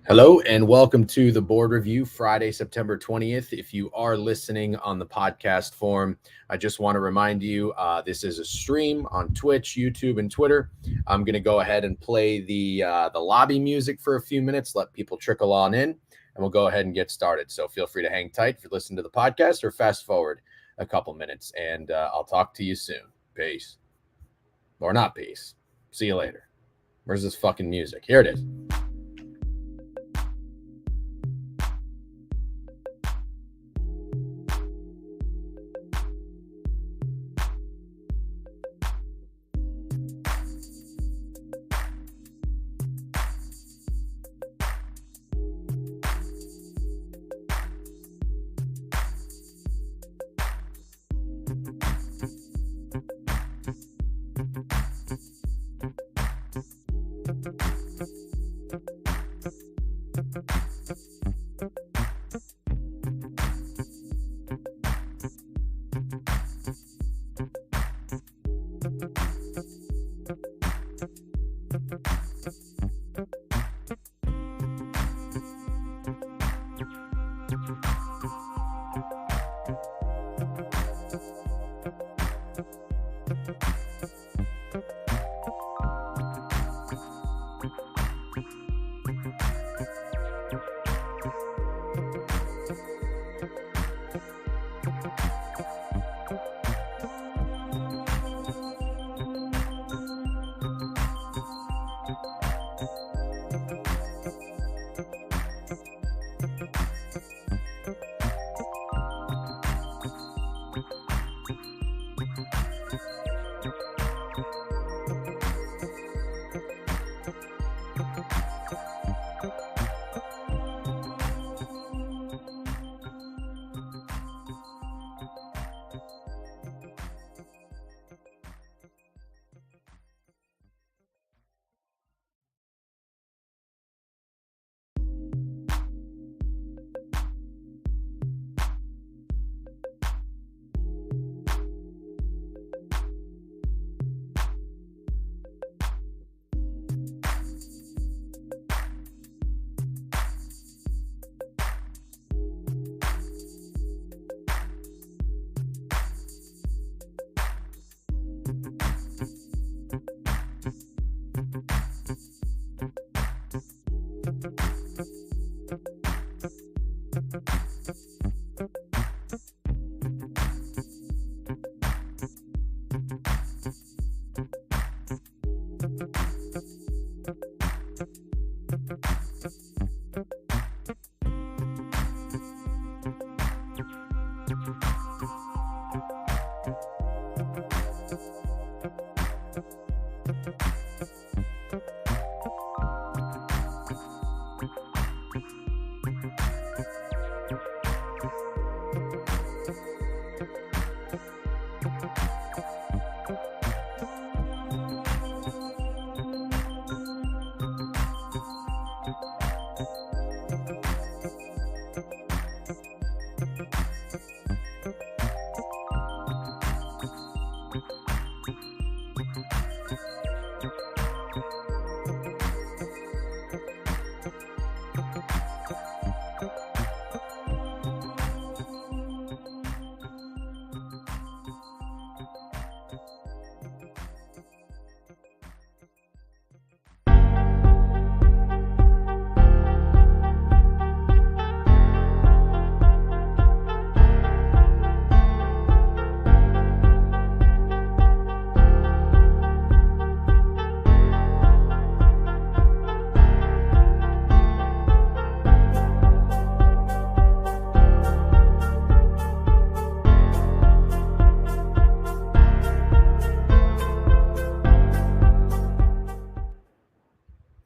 Hello and welcome to the board review Friday, September 20th. If you are listening on the podcast form, I just want to remind you this is a stream on Twitch, YouTube, and Twitter. I'm going to go ahead and play the lobby music for a few minutes, let people trickle on in, and we'll go ahead and get started. So feel free to hang tight if you're listening to the podcast or fast forward a couple minutes, and I'll talk to you soon. Peace. Or not peace. See you later. Where's this fucking music? Here it is.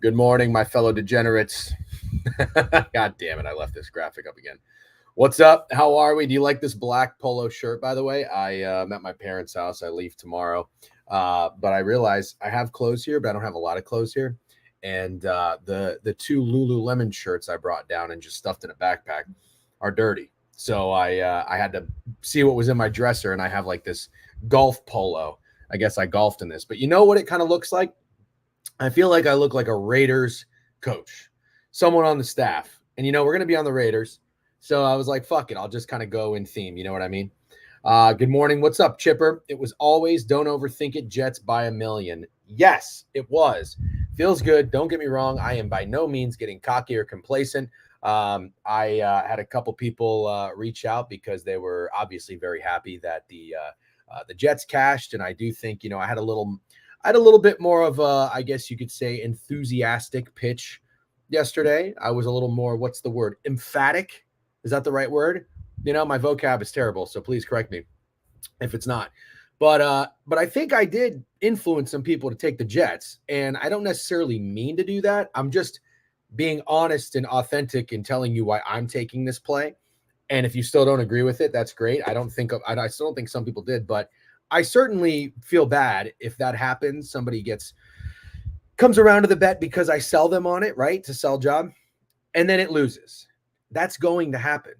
Good morning, my fellow degenerates. God damn it, I left this graphic up again. What's up? How are we? Do you like this black polo shirt, by the way? I'm at my parents' house. I leave tomorrow. But I realize I have clothes here, but I don't have a lot of clothes here. And the two Lululemon shirts I brought down and just stuffed in a backpack are dirty. So I had to see what was in my dresser, and I have like this golf polo. I guess I golfed in this. But you know what it kind of looks like? I feel like I look like a Raiders coach. someone on the staff. And, we're going to be on the Raiders. So I was like, fuck it. I'll just kind of go in theme. You know what I mean? Good morning. What's up, Chipper? It was always don't overthink it. Jets by a million. Yes, it was. Feels good. Don't get me wrong. I am by no means getting cocky or complacent. I had a couple people reach out because they were obviously very happy that the Jets cashed. And I do think, I had a little bit more of a, I guess you could say, enthusiastic pitch yesterday. I was a little more, what's the word? Emphatic. Is that the right word? My vocab is terrible, so please correct me if it's not. But I think I did influence some people to take the Jets, and I don't necessarily mean to do that. I'm just being honest and authentic in telling you why I'm taking this play. And if you still don't agree with it, that's great. I still don't think some people did, but I certainly feel bad if that happens. Somebody comes around to the bet because I sell them on it, right? To sell job, and then it loses. That's going to happen.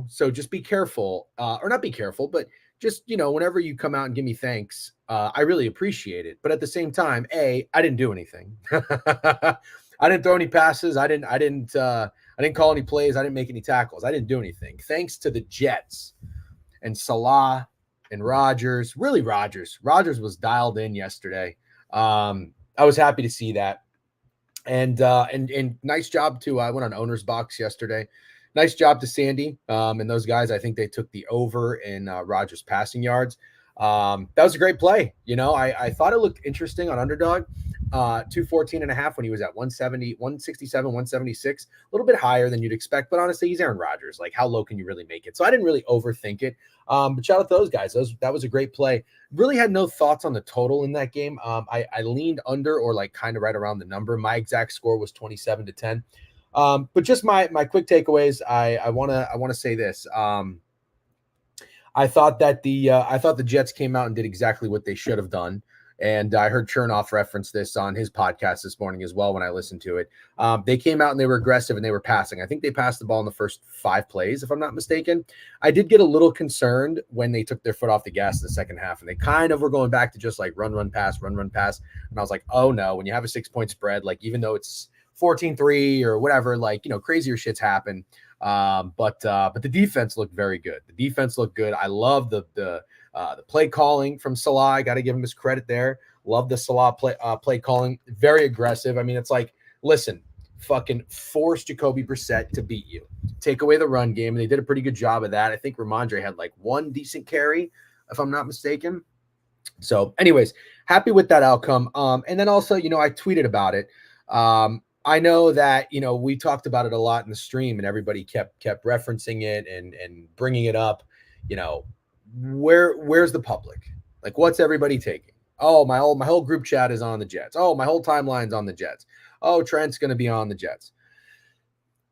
So just be careful, or not be careful, but just, whenever you come out and give me thanks, I really appreciate it. But at the same time, I didn't do anything. I didn't throw any passes. I didn't call any plays. I didn't make any tackles. I didn't do anything. Thanks to the Jets and Salah and Rodgers. Really, Rodgers was dialed in yesterday. I was happy to see that. And nice job too. I went on Owner's Box yesterday. Nice job to Sandy and those guys. I think they took the over in Rodgers passing yards. That was a great play. I thought it looked interesting on Underdog. 214.5 when he was at 170, 167, 176, a little bit higher than you'd expect. But honestly, he's Aaron Rodgers. Like, how low can you really make it? So I didn't really overthink it. But shout out to those guys. That was a great play. Really had no thoughts on the total in that game. I leaned under or like kind of right around the number. My exact score was 27-10. But just my quick takeaways. I want to say this. I thought the Jets came out and did exactly what they should have done. And I heard Chernoff reference this on his podcast this morning as well when I listened to it. They came out and they were aggressive and they were passing. I think they passed the ball in the first 5 plays, if I'm not mistaken. I did get a little concerned when they took their foot off the gas in the second half and they kind of were going back to just like run, pass. And I was like, oh no, when you have a 6-point spread, like even though it's 14-3 or whatever, like, crazier shits happen. But the defense looked very good. The defense looked good. I love the play calling from Salah. I got to give him his credit there. Love the Salah play calling. Very aggressive. I mean, it's like, listen, fucking force Jacoby Brissett to beat you. Take away the run game. And they did a pretty good job of that. I think Ramondre had like 1 decent carry, if I'm not mistaken. So anyways, happy with that outcome. And then also, I tweeted about it. I know that, we talked about it a lot in the stream and everybody kept referencing it and bringing it up. Where's the public? Like, what's everybody taking? Oh, my whole group chat is on the Jets. Oh, my whole timeline's on the Jets. Oh, Trent's going to be on the Jets.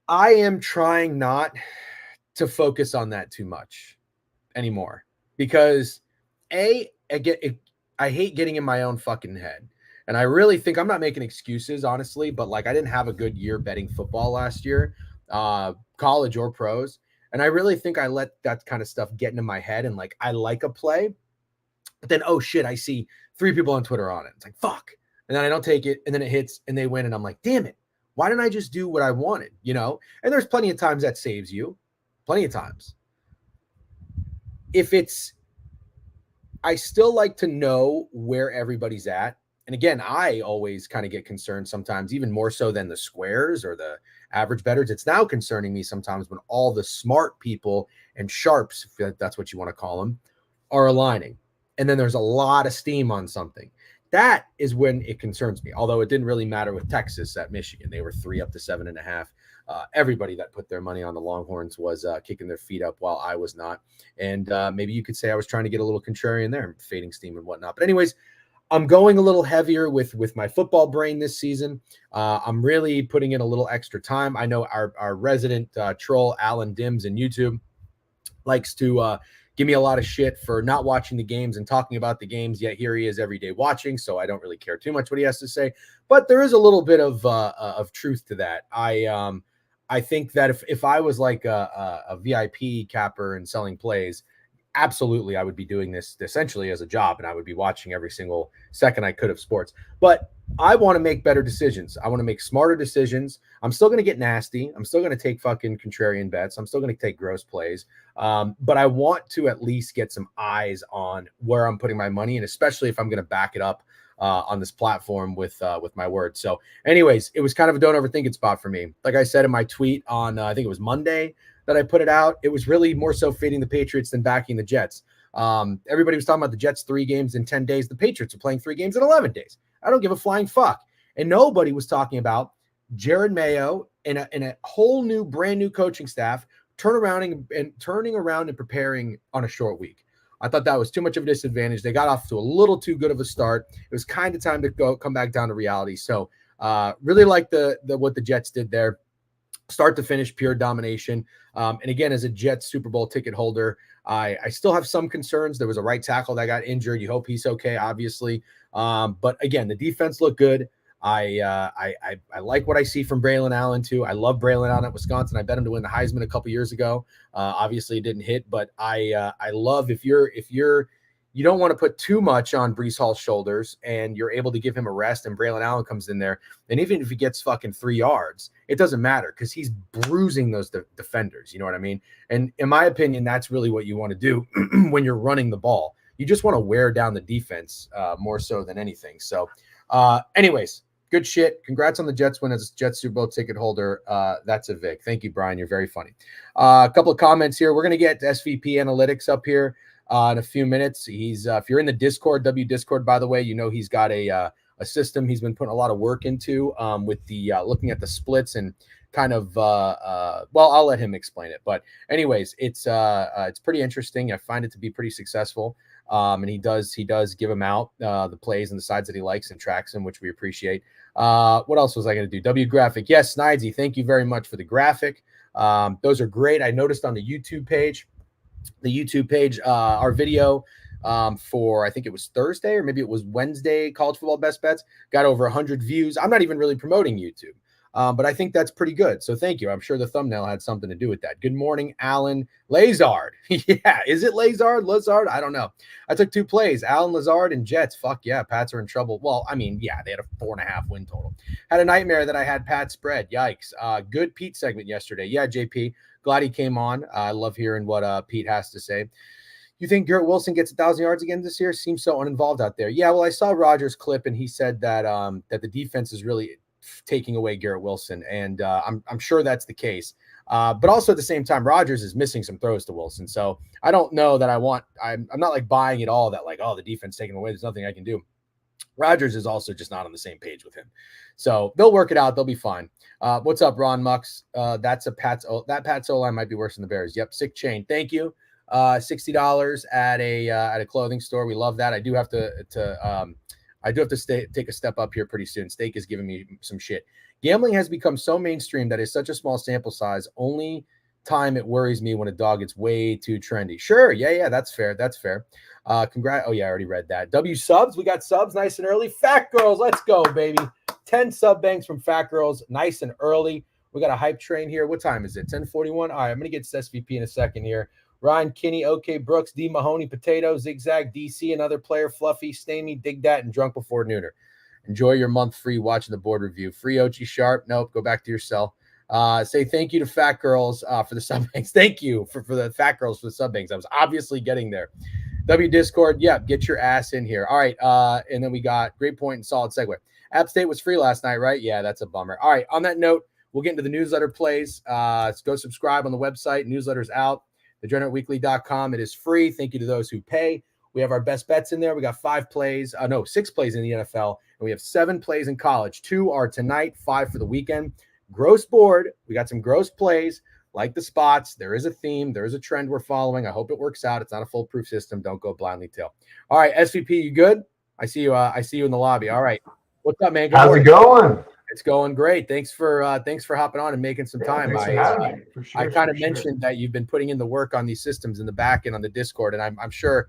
I am trying not to focus on that too much anymore because I hate getting in my own fucking head. And I really think I'm not making excuses, honestly, but like I didn't have a good year betting football last year, college or pros. And I really think I let that kind of stuff get into my head and like I like a play, but then, oh shit, I see 3 people on Twitter on it. It's like, fuck. And then I don't take it and then it hits and they win. And I'm like, damn it. Why didn't I just do what I wanted? And there's plenty of times that saves you. Plenty of times. I still like to know where everybody's at. And again, I always kind of get concerned sometimes, even more so than the squares or the average bettors. It's now concerning me sometimes when all the smart people and sharps, if that's what you want to call them, are aligning. And then there's a lot of steam on something. That is when it concerns me. Although it didn't really matter with Texas at Michigan. They were 3 up to 7.5. Everybody that put their money on the Longhorns was kicking their feet up while I was not. And maybe you could say I was trying to get a little contrarian there, fading steam and whatnot. But anyways, I'm going a little heavier with my football brain this season. I'm really putting in a little extra time. I know our resident troll, Alan Dims in YouTube, likes to give me a lot of shit for not watching the games and talking about the games, yet here he is every day watching, so I don't really care too much what he has to say. But there is a little bit of truth to that. I think that if I was like a VIP capper and selling plays, absolutely, I would be doing this essentially as a job, and I would be watching every single second I could of sports. But I want to make better decisions. I want to make smarter decisions. I'm still going to get nasty. I'm still going to take fucking contrarian bets. I'm still going to take gross plays. But I want to at least get some eyes on where I'm putting my money, and especially if I'm going to back it up on this platform with my words. So anyways, it was kind of a don't overthink it spot for me. Like I said in my tweet on, I think it was Monday that I put it out, it was really more so fading the Patriots than backing the Jets. Everybody was talking about the Jets 3 games in 10 days. The Patriots are playing 3 games in 11 days. I don't give a flying fuck. And nobody was talking about Jared Mayo and a whole new, brand new coaching staff turning around and preparing on a short week. I thought that was too much of a disadvantage. They got off to a little too good of a start. It was kind of time to come back down to reality. So really like the what the Jets did there. Start to finish, pure domination. And again, as a Jets Super Bowl ticket holder, I still have some concerns. There was a right tackle that got injured. You hope he's okay, obviously. But again, the defense looked good. I like what I see from Braylon Allen too. I love Braylon Allen at Wisconsin. I bet him to win the Heisman a couple years ago. Obviously, it didn't hit, but I love if you don't want to put too much on Breece Hall's shoulders and you're able to give him a rest and Braylon Allen comes in there. And even if he gets fucking 3 yards, it doesn't matter because he's bruising those defenders. You know what I mean? And in my opinion, that's really what you want to do when you're running the ball. You just want to wear down the defense more so than anything. So anyways, good shit. Congrats on the Jets win as a Jets Super Bowl ticket holder. That's a Vic. Thank you, Brian. You're very funny. A couple of comments here. We're going to get SVPAnalytics up here in a few minutes. He's if you're in the Discord, Discord, by the way, you know he's got a system he's been putting a lot of work into with the looking at the splits and kind of well, I'll let him explain it. But anyways, it's pretty interesting. I find it to be pretty successful. And he does give him out the plays and the sides that he likes and tracks them, which we appreciate. What else was I going to do? W graphic. Yes, Snidesy, thank you very much for the graphic. Those are great. I noticed on the YouTube page, our video for, I think it was Thursday or maybe it was Wednesday, college football best bets, got over 100 views. I'm not even really promoting YouTube. But I think that's pretty good. So thank you. I'm sure the thumbnail had something to do with that. Good morning, Alan Lazard. Yeah. Is it Lazard? I don't know. I took 2 plays, Alan Lazard and Jets. Fuck yeah. Pats are in trouble. Well, I mean, yeah, they had a 4.5 win total. Had a nightmare that I had Pat spread. Yikes. Good Pete segment yesterday. Yeah, JP. Glad he came on. I love hearing what Pete has to say. You think Garrett Wilson gets 1,000 yards again this year? Seems so uninvolved out there. Yeah, well, I saw Rogers' clip and he said that that the defense is really taking away Garrett Wilson, and I'm sure that's the case. But also at the same time, Rodgers is missing some throws to Wilson. So I don't know that I'm not like buying it all that like, oh, the defense taking away, there's nothing I can do. Rodgers is also just not on the same page with him. So they'll work it out. They'll be fine. What's up, Ron Mux? That's Pat's O-line might be worse than the Bears. Yep. Sick chain. Thank you. $60 at a clothing store. We love that. I do have to take a step up here pretty soon. Steak is giving me some shit. Gambling has become so mainstream that it's such a small sample size. Only time it worries me when a dog gets way too trendy. Sure. Yeah. That's fair. Oh yeah, I already read that. W subs. We got subs nice and early. Fat Girls. Let's go, baby. 10 sub banks from Fat Girls. Nice and early. We got a hype train here. What time is it? 10:41. All right. I'm going to get to SVP in a second here. Ryan Kinney, OK Brooks, D. Mahoney, Potato, Zigzag, DC, another player, Fluffy, Stamey, Dig Dat, and Drunk Before Nooner. Enjoy your month free watching the board review. Free Ochi Sharp. Nope, go back to your cell. Say thank you to Fat Girls for the sub banks. Thank you for the Fat Girls for the sub banks. I was obviously getting there. W Discord, get your ass in here. All right, and then we got great point and solid segue. App State was free last night, right? Yeah, that's a bummer. All right, on that note, we'll get into the newsletter plays. Let's go subscribe on the website. Newsletter's out. TheGeneratedWeekly.com. It is free. Thank you to those who pay. We have our best bets in there. We got 6 plays in the NFL, and we have 7 plays in college. 2 are tonight, 5 for the weekend. Gross board. We got some gross plays, like the spots. There is a theme. There is a trend we're following. I hope it works out. It's not a foolproof system. Don't go blindly till. All right, SVP, you good? I see you. I see you in the lobby. All right. What's up, man? How's it going? It's going great. Thanks for hopping on and making some time. I kind of mentioned that you've been putting in the work on these systems in the back end on the Discord, and I'm sure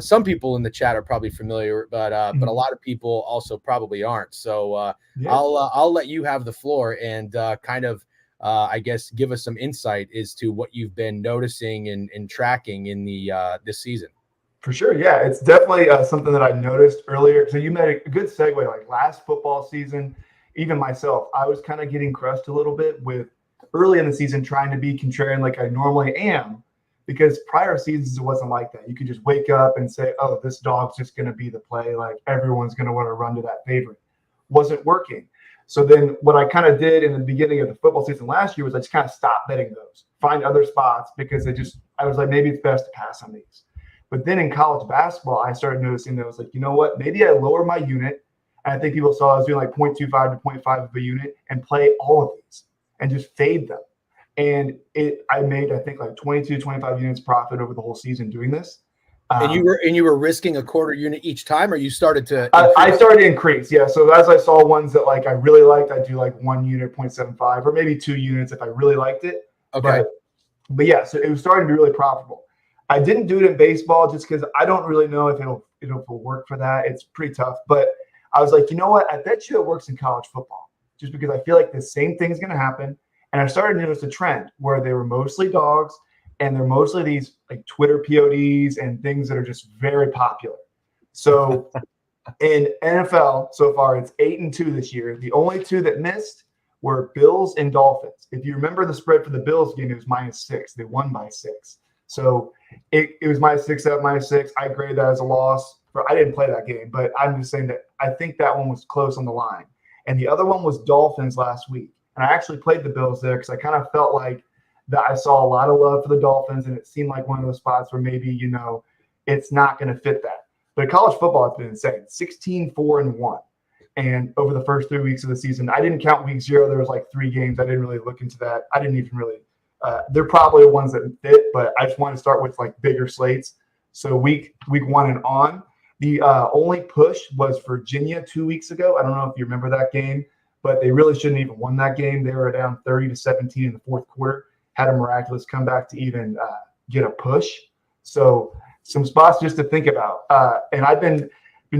some people in the chat are probably familiar, but a lot of people also probably aren't. So I'll let you have the floor and kind of I guess give us some insight as to what you've been noticing and tracking in the this season. For sure. Yeah, it's definitely something that I noticed earlier. So you made a good segue, like last football season, even myself, I was kind of getting crushed a little bit with early in the season trying to be contrarian like I normally am, because prior seasons it wasn't like that. You could just wake up and say, oh, this dog's just going to be the play. Like everyone's going to want to run to that favorite. Wasn't working. So then what I kind of did in the beginning of the football season last year was I just kind of stopped betting those, find other spots, because I was like, maybe it's best to pass on these. But then in college basketball, I started noticing that I was like, you know what? Maybe I lower my unit. And I think people saw I was doing like 0.25 to 0.5 of a unit and play all of these and just fade them. And I made, I think, like 22, 25 units profit over the whole season doing this. And you were risking a quarter unit each time, or you started to? I started to increase, yeah. So as I saw ones that like I really liked, I'd do like 1 unit, 0.75, or maybe 2 units if I really liked it. Okay. But yeah, so it was starting to be really profitable. I didn't do it in baseball just because I don't really know if it'll work for that. It's pretty tough. But I was like, you know what? I bet you it works in college football, just because I feel like the same thing is going to happen. And I started to notice a trend where they were mostly dogs, and they're mostly these like Twitter PODs and things that are just very popular. So in NFL so far, it's 8-2 this year. The only 2 that missed were Bills and Dolphins. If you remember the spread for the Bills game, it was -6. They won by 6. So it was -6 at -6. I graded that as a loss. I didn't play that game, but I'm just saying that I think that one was close on the line. And the other one was Dolphins last week. And I actually played the Bills there because I kind of felt like that I saw a lot of love for the Dolphins, and it seemed like one of those spots where maybe, it's not going to fit that. But college football has been insane. 16-4-1. And over the first 3 weeks of the season, I didn't count week 0. There was like 3 games. I didn't really look into that. I didn't even really they're probably ones that fit, but I just wanted to start with like bigger slates. So week 1 and on, the only push was Virginia 2 weeks ago. I don't know if you remember that game, but they really shouldn't even won that game. They were down 30-17 in the fourth quarter, had a miraculous comeback to even get a push. So some spots just to think about. And I've been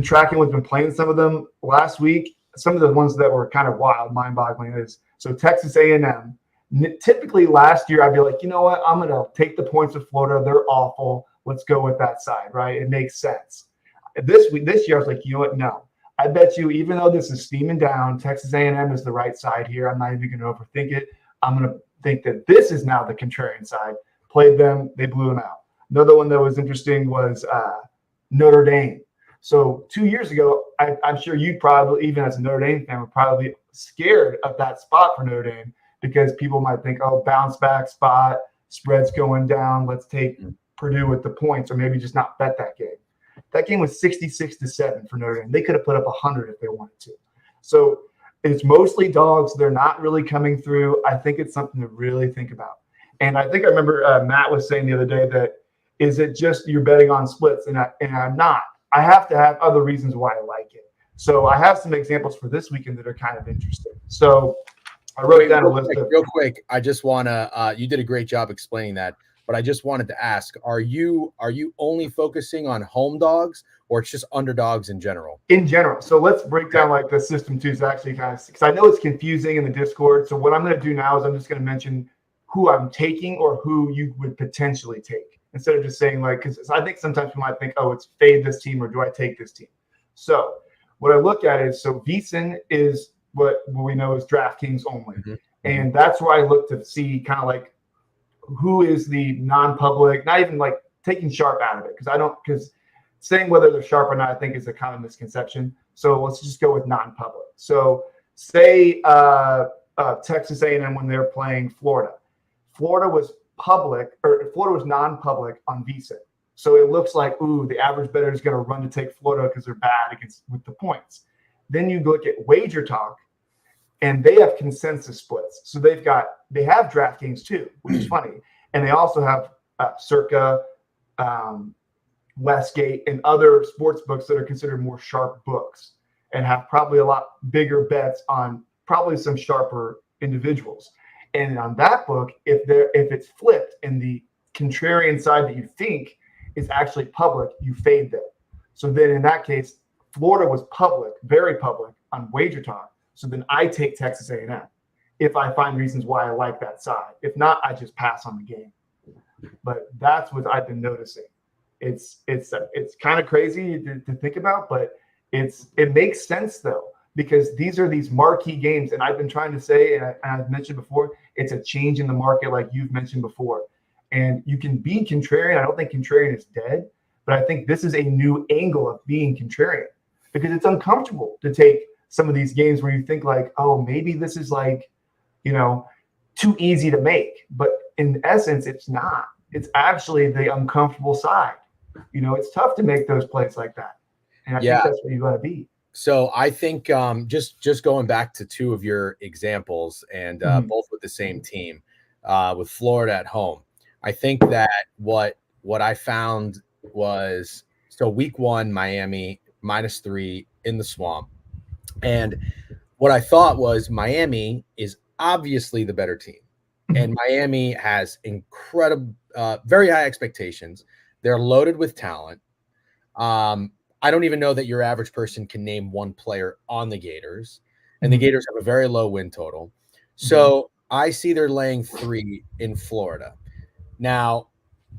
tracking been playing some of them last week. Some of the ones that were kind of wild, mind-boggling is so Texas A&M. Typically last year, I'd be like, you know what? I'm going to take the points with Florida. They're awful. Let's go with that side, right? It makes sense. This year, I was like, you know what? No. I bet you, even though this is steaming down, Texas A&M is the right side here. I'm not even going to overthink it. I'm going to think that this is now the contrarian side. Played them. They blew them out. Another one that was interesting was Notre Dame. So 2 years ago, I'm sure you probably, even as a Notre Dame fan, were probably scared of that spot for Notre Dame, because people might think, oh, bounce back spot, spread's going down. Let's take Purdue with the points, or maybe just not bet that game. That game was 66-7 for Notre Dame. They could have put up 100 if they wanted to. So it's mostly dogs. They're not really coming through. I think it's something to really think about. And I think I remember Matt was saying the other day that, is it just you're betting on splits? And I'm not. I have to have other reasons why I like it. So I have some examples for this weekend that are kind of interesting. So I wrote down a list of real quick. I just want to. You did a great job explaining that, but I just wanted to ask: Are you only focusing on home dogs, or it's just underdogs in general? In general. So let's break down like the system too. Is actually kind of, because I know it's confusing in the Discord. So what I'm going to do now is I'm just going to mention who I'm taking or who you would potentially take, instead of just saying like, because I think sometimes people might think, oh, it's fade this team or do I take this team? So what I look at is, so VSiN is what we know is DraftKings only. Mm-hmm. And that's where I look to see kind of like who is the non-public, not even like taking sharp out of it. Because saying whether they're sharp or not, I think is a kind of misconception. So let's just go with non-public. So say Texas A&M when they're playing Florida. Florida was non-public on VSiN. So it looks like, ooh, the average bettor is going to run to take Florida because they're bad with the points. Then you look at Wager Talk, and they have consensus splits. So they have DraftKings too, which is funny. And they also have Circa, Westgate, and other sports books that are considered more sharp books and have probably a lot bigger bets on probably some sharper individuals. And on that book, if it's flipped and the contrarian side that you think is actually public, you fade them. So then in that case, Florida was public, very public on Wager Talk. So then I take Texas A&M. if I find reasons why I like that side. If not, I just pass on the game. But that's what I've been noticing. It's kind of crazy to think about, but it makes sense though, because these are these marquee games. And I've been trying to say, and I've mentioned before, it's a change in the market, like you've mentioned before. And you can be contrarian. I don't think contrarian is dead, but I think this is a new angle of being contrarian, because it's uncomfortable to take some of these games where you think like, oh, maybe this is like, too easy to make. But in essence, it's not. It's actually the uncomfortable side. It's tough to make those plays like that. And I think that's where you got to be. So I think just going back to two of your examples, and both with the same team, with Florida at home, I think that what I found was, so week 1, Miami -3 in the Swamp. And what I thought was Miami is obviously the better team. And Miami has incredible, very high expectations. They're loaded with talent. I don't even know that your average person can name one player on the Gators. And the Gators have a very low win total. So I see they're laying 3 in Florida. Now,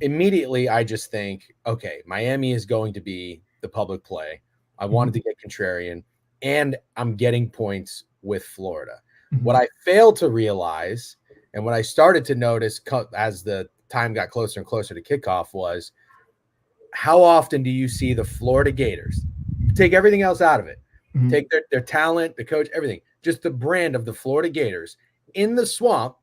immediately I just think, okay, Miami is going to be the public play. I wanted to get contrarian, and I'm getting points with Florida. What I failed to realize, and what I started to notice as the time got closer and closer to kickoff, was how often do you see the Florida Gators, take everything else out of it, take their talent, the coach, everything, just the brand of the Florida Gators in the Swamp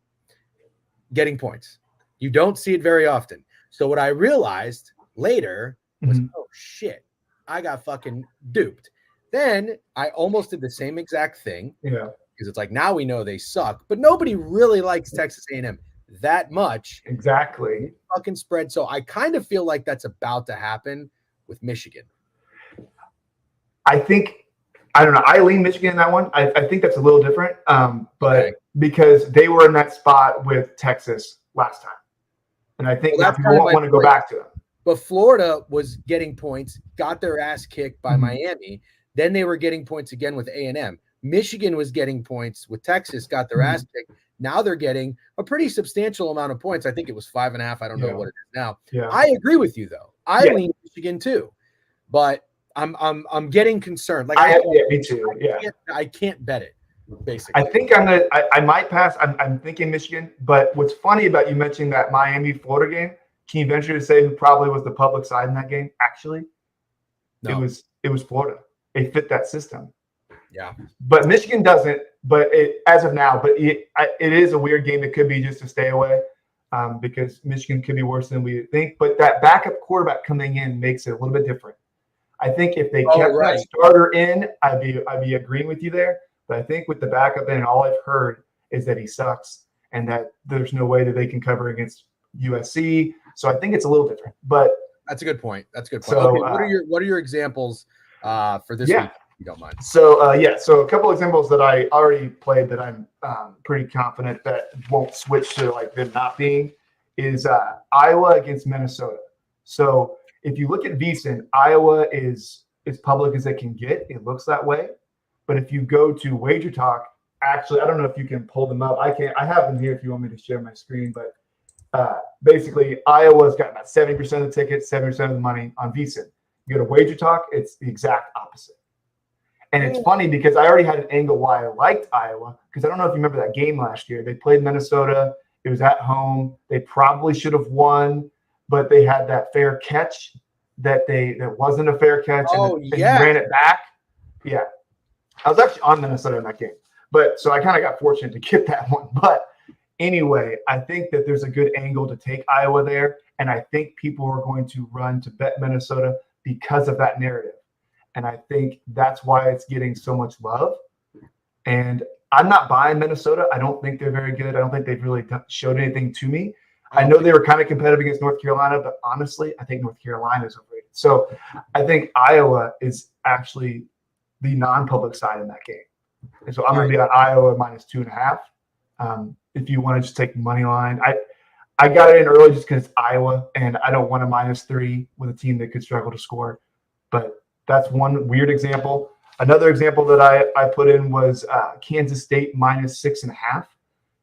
getting points? You don't see it very often. So what I realized later was, oh shit, I got fucking duped. Then I almost did the same exact thing. Yeah. Because it's like, now we know they suck, but nobody really likes Texas A&M that much. Exactly. Fucking spread. So I kind of feel like that's about to happen with Michigan. I don't know. I lean Michigan in that one. I think that's a little different, but because they were in that spot with Texas last time. And I think people won't want to go back to them. But Florida was getting points, got their ass kicked by Miami. Then they were getting points again with A&M. Michigan was getting points with Texas, got their ass kicked. Now they're getting a pretty substantial amount of points. I think it was 5.5. I don't know what it is now. Yeah. I agree with you though. I lean Michigan too, but I'm getting concerned. Like me too. I can't bet it. Basically, I think I might pass. I'm thinking Michigan. But what's funny about you mentioning that Miami Florida game? Can you venture to say who probably was the public side in that game? Actually, no. It was Florida. They fit that system. Yeah, but Michigan doesn't. But as of now, it is a weird game. It could be just to stay away, because Michigan could be worse than we think. But that backup quarterback coming in makes it a little bit different. I think if they kept that starter in, I'd be agreeing with you there. But I think with the backup in, all I've heard is that he sucks and that there's no way that they can cover against USC. So I think it's a little different. But that's a good point. So, okay, what are your examples for this week? You don't mind. So so a couple examples that I already played that I'm pretty confident that won't switch to like them not being is Iowa against Minnesota. So if you look at VSiN, Iowa is as public as it can get. It looks that way. But if you go to Wager Talk, actually, I don't know if you can pull them up. I have them here if you want me to share my screen. But basically, Iowa's got about 70% of the tickets, 70% of the money on VSiN. You go to Wager Talk, it's the exact opposite. And it's funny because I already had an angle why I liked Iowa, because I don't know if you remember that game last year. They played Minnesota. It was at home. They probably should have won, but they had that fair catch that wasn't a fair catch, and ran it back. Yeah. I was actually on Minnesota in that game. But so I kind of got fortunate to get that one. But anyway, I think that there's a good angle to take Iowa there. And I think people are going to run to bet Minnesota because of that narrative. And I think that's why it's getting so much love. And I'm not buying Minnesota. I don't think they're very good. I don't think they've really showed anything to me. I know they were kind of competitive against North Carolina, but honestly, I think North Carolina is overrated. So I think Iowa is actually the non-public side in that game. And so I'm going to be on Iowa -2.5. If you want to just take money line, I got it in early just because it's Iowa, and I don't want a -3 with a team that could struggle to score. But that's one weird example. Another example that I put in was Kansas State -6.5.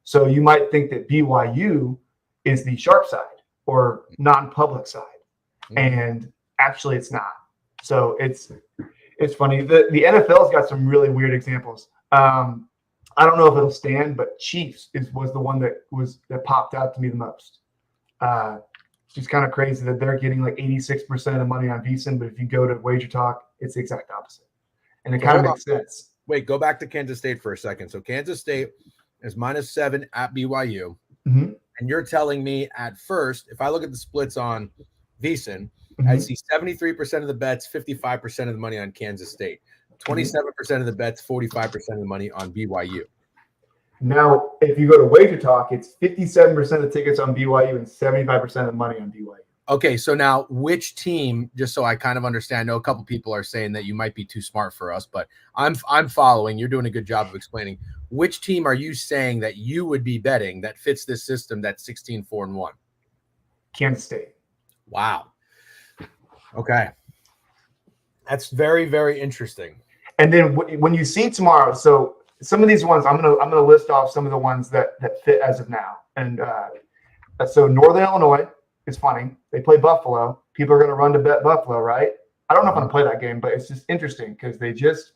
So you might think that BYU is the sharp side or non-public side, and actually it's not. So it's funny. The NFL's got some really weird examples. I don't know if it'll stand, but Chiefs was the one that popped out to me the most. It's just kind of crazy that they're getting like 86% of the money on VSiN, but if you go to Wager Talk, it's the exact opposite. And it kind of makes sense. Wait, go back to Kansas State for a second. So Kansas State is -7 at BYU. Mm-hmm. And you're telling me at first, if I look at the splits on VSiN, I see 73% of the bets, 55% of the money on Kansas State, 27% of the bets, 45% of the money on BYU. Now, if you go to Wager Talk, it's 57% of the tickets on BYU and 75% of the money on BYU. Okay, so now which team, just so I kind of understand, I know a couple people are saying that you might be too smart for us, but I'm following. You're doing a good job of explaining. Which team are you saying that you would be betting that fits this system that's 16-4-1? Kansas State. Wow. Okay. That's very, very interesting. And then when you see tomorrow, so some of these ones, I'm gonna list off some of the ones that fit as of now. And so Northern Illinois is funny. They play Buffalo. People are gonna run to bet Buffalo, right? I don't know if I'm gonna play that game, but it's just interesting because they just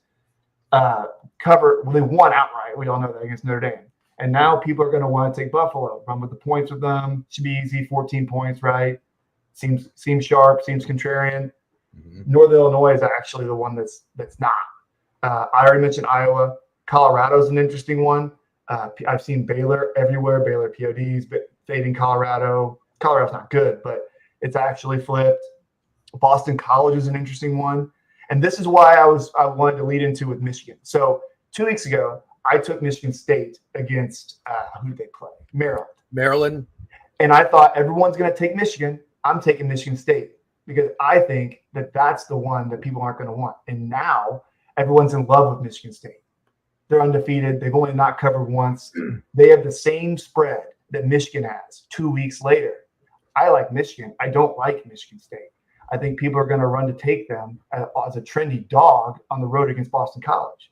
they won outright. We all know that against Notre Dame. And now people are gonna want to take Buffalo, run with the points with them. Should be easy, 14 points, right? Seems sharp, seems contrarian. Northern Illinois is actually the one that's not. I already mentioned Iowa. Colorado's an interesting one. I've seen Baylor everywhere. Baylor PODs, but fading Colorado. Colorado's not good, but it's actually flipped. Boston College is an interesting one. And this is why I wanted to lead into with Michigan. So 2 weeks ago, I took Michigan State against who did they play? Maryland. And I thought everyone's going to take Michigan. I'm taking Michigan State because I think that that's the one that people aren't going to want. And now everyone's in love with Michigan State. They're undefeated. They've only not covered once. They have the same spread that Michigan has 2 weeks later. I like Michigan. I don't like Michigan State. I think people are going to run to take them as a trendy dog on the road against Boston College.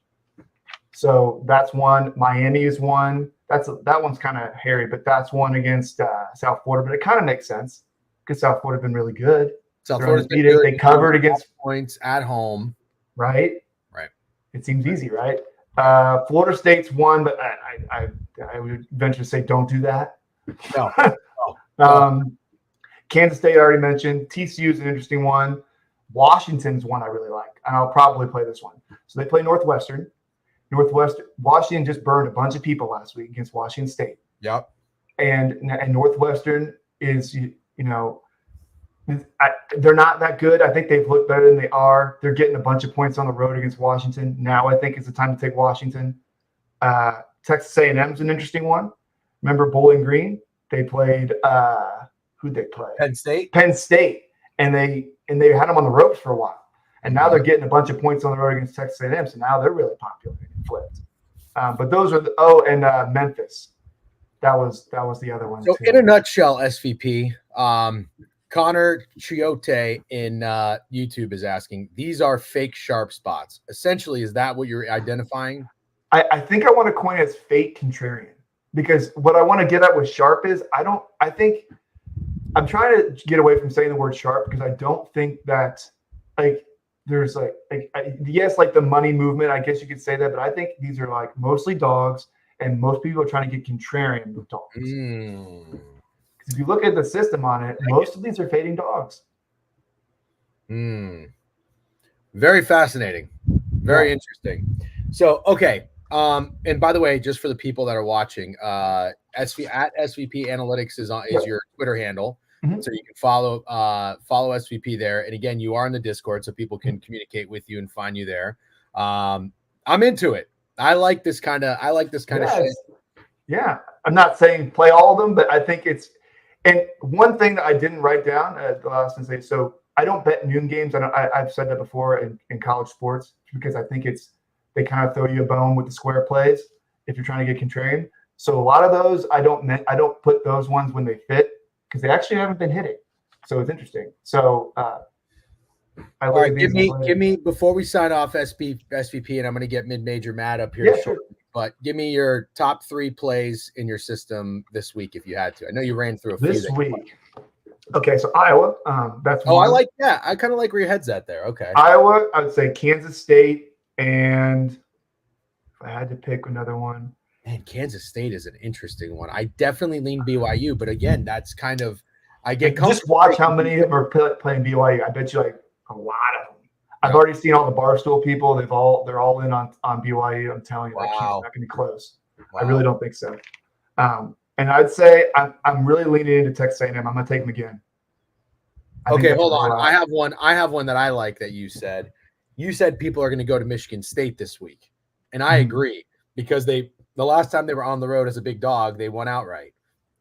So that's one. Miami is one. That one's kind of hairy, but that's one against South Florida. But it kind of makes sense because South Florida's been really good. South Florida's been good. They covered against points at home. Right? Right. It seems easy, right? Florida State's one, but I would venture to say don't do that. No. Kansas State I already mentioned. TCU is an interesting one. Washington's one I really like, and I'll probably play this one. So they play Northwestern. Washington just burned a bunch of people last week against Washington State. Yep. And Northwestern is, they're not that good. I think they've looked better than they are. They're getting a bunch of points on the road against Washington. Now I think it's the time to take Washington. Texas A&M is an interesting one. Remember Bowling Green? They played who'd they play? Penn State. And they had them on the ropes for a while. And now they're getting a bunch of points on the road against Texas A&M. So now they're really popular and flipped. But those are Memphis. That was the other one. So too. in a nutshell, SVP, Connor Chiote in YouTube is asking, these are fake sharp spots. Essentially, is that what you're identifying? I think I want to coin it as fake contrarian, because what I want to get at with sharp is I think I'm trying to get away from saying the word sharp because I don't think that there's yes, like the money movement, I guess you could say that, but I think these are like mostly dogs and most people are trying to get contrarian with dogs. If you look at the system on it, most of these are fading dogs. Very fascinating. Very interesting. So, okay. And by the way, just for the people that are watching, at SVPAnalytics is your Twitter handle. So you can follow SVP there. And again, you are in the Discord, so people can communicate with you and find you there. I'm into it. I like this kind of shit. Yeah. I'm not saying play all of them, but I think it's. And one thing that I didn't write down the last thing to say, so I don't bet noon games. I've said that before in college sports because I think they kind of throw you a bone with the square plays if you're trying to get contrarian. So a lot of those I don't put those ones when they fit because they actually haven't been hitting. So it's interesting. So all right, give me before we sign off SVP, and I'm going to get Mid Major Matt up here. Yeah, sure. but give me your top 3 plays in your system this week if you had to. I know you ran through a few this week. Okay, so Iowa, that's one. one. I kind of like where your head's at there. Okay. Iowa, I would say Kansas State, and if I had to pick another one. Man, Kansas State is an interesting one. I definitely lean BYU, but again, that's kind of just watch how many of them are playing BYU. I bet you like a lot of them. I've already seen all the Barstool people. They're all in on BYU. I'm telling you, that game's not going to be close. Wow. I really don't think so. And I'd say I'm really leaning into Texas A&M. I'm going to take them again. Okay, hold on. I have one that I like that you said. You said people are going to go to Michigan State this week, and I agree because the last time they were on the road as a big dog, they won outright.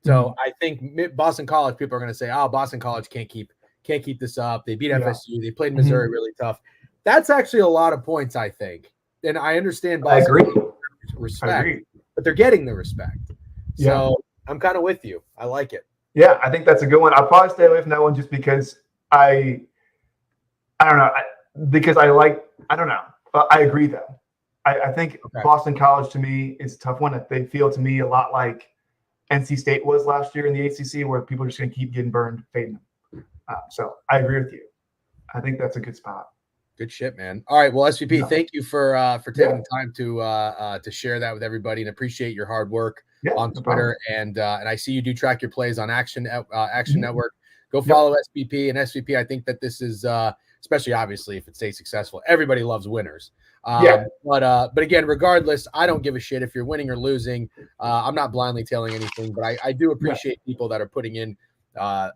So I think Boston College people are going to say, "Oh, Boston College can't keep this up." They beat FSU. They played Missouri really tough. That's actually a lot of points, I think, and I understand Boston respect, but they're getting the respect. So I'm kind of with you. I like it. Yeah, I think that's a good one. I'll probably stay away from that one just because I don't know. I don't know. I agree though. I think Boston College to me is a tough one. They feel to me a lot like NC State was last year in the ACC, where people are just going to keep getting burned, fading them. So I agree with you. I think that's a good spot. Good shit, man. All right, well, SVP, thank you for taking the time to share that with everybody, and appreciate your hard work on Twitter. And I see you do track your plays on Action Network. Go follow SVP and SVP. I think that this is especially obviously if it stays successful. Everybody loves winners. But again, regardless, I don't give a shit if you're winning or losing. I'm not blindly tailing anything, but I do appreciate people that are putting in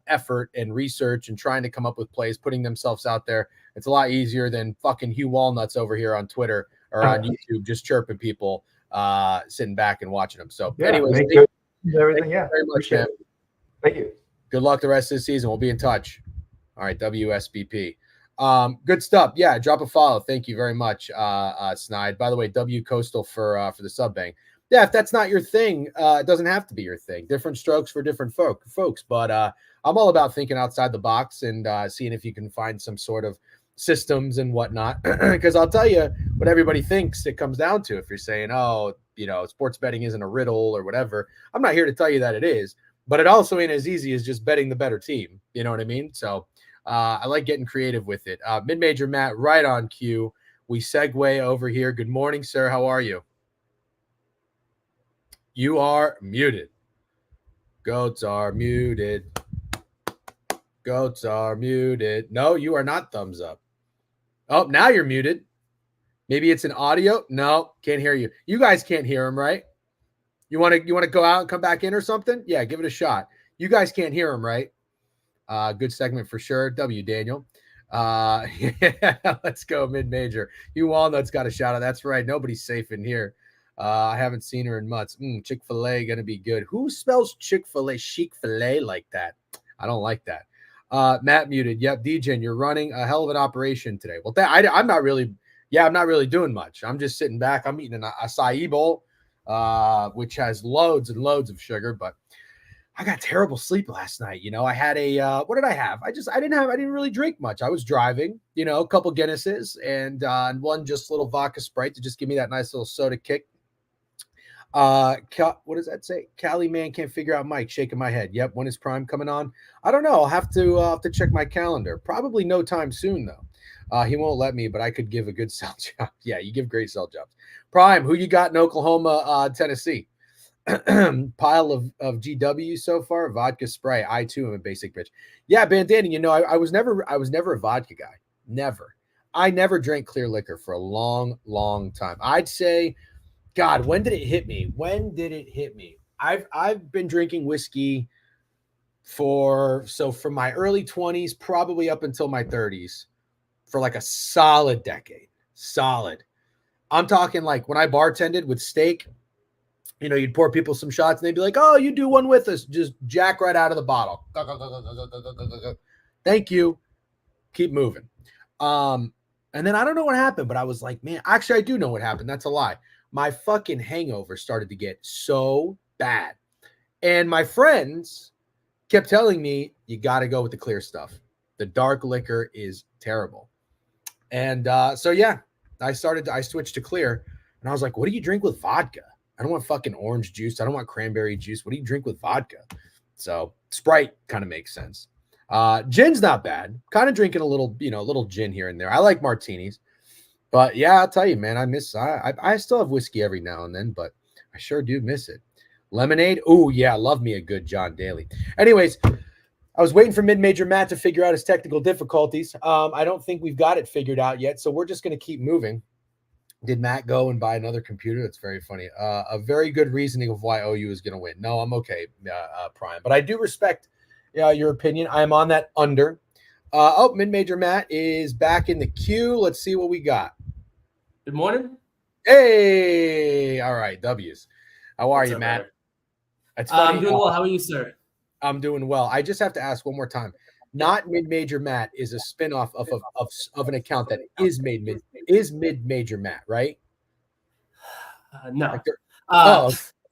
effort and research and trying to come up with plays, putting themselves out there. It's a lot easier than fucking Hugh Walnuts over here on Twitter or on YouTube, just chirping people, sitting back and watching them. So anyways, thank you very much, man. Thank you. Good luck the rest of the season. We'll be in touch. All right, WSBP. Good stuff. Yeah, drop a follow. Thank you very much, Snide. By the way, W Coastal for the sub bank. Yeah, if that's not your thing, it doesn't have to be your thing. Different strokes for different folks. But I'm all about thinking outside the box and seeing if you can find some sort of systems and whatnot. Because I'll tell you what everybody thinks it comes down to. If you're saying, oh, sports betting isn't a riddle or whatever, I'm not here to tell you that it is. But it also ain't as easy as just betting the better team. You know what I mean? So I like getting creative with it. MidMajorMatt, right on cue. We segue over here. Good morning, sir. How are you? You are muted. Goats are muted. Goats are muted. No, you are not thumbs up. Oh, now you're muted. Maybe it's an audio. No, can't hear you. You guys can't hear him, right? You want to go out and come back in or something? Yeah, give it a shot. You guys can't hear him, right? Good segment for sure. W Daniel. Yeah, let's go mid-major. You Walnuts got a shout out. That's right. Nobody's safe in here. I haven't seen her in months. Chick-fil-A gonna be good. Who spells Chick-fil-A Chick-fil-A like that? I don't like that. Matt muted. Yep, DJ, you're running a hell of an operation today. Well, I'm not really doing much. I'm just sitting back. I'm eating an acai bowl, which has loads and loads of sugar, but I got terrible sleep last night. I had what did I have? I didn't really drink much. I was driving, a couple Guinnesses and one just little vodka Sprite to just give me that nice little soda kick. What does that say? Cali man can't figure out Mike. Shaking my head. Yep. When is Prime coming on? I don't know. I'll have to check my calendar. Probably no time soon though. He won't let me, but I could give a good sell job. Yeah, you give great sell jobs. Prime, who you got in Oklahoma, Tennessee? Pile of GW so far. Vodka Sprite. I too am a basic bitch. Yeah, Bandana. I was never a vodka guy. Never. I never drank clear liquor for a long, long time. I'd say, God, when did it hit me? I've been drinking whiskey from my early 20s, probably up until my 30s, for like a solid decade. Solid. I'm talking like when I bartended with steak, you'd pour people some shots and they'd be like, oh, you do one with us. Just jack right out of the bottle. Thank you. Keep moving. And then I don't know what happened, but I was like, man, actually I do know what happened. That's a lie. My fucking hangover started to get so bad. And my friends kept telling me, you got to go with the clear stuff. The dark liquor is terrible. And so, yeah, I switched to clear. And I was like, what do you drink with vodka? I don't want fucking orange juice. I don't want cranberry juice. What do you drink with vodka? So Sprite kind of makes sense. Gin's not bad. Kind of drinking a little gin here and there. I like martinis. But yeah, I'll tell you, man, I still have whiskey every now and then, but I sure do miss it. Lemonade. Oh, yeah, love me a good John Daly. Anyways, I was waiting for Mid-Major Matt to figure out his technical difficulties. I don't think we've got it figured out yet, so we're just going to keep moving. Did Matt go and buy another computer? That's very funny. A very good reasoning of why OU is going to win. No, I'm okay, Prime. But I do respect your opinion. I am on that under. Mid-Major Matt is back in the queue. Let's see what we got. Good morning. Hey, all right, W's. How are you, Matt? I'm doing well. How are you, sir? I'm doing well. I just have to ask one more time. Not Mid-Major Matt is a spinoff of an account that is Mid-Major Matt, right? No. Like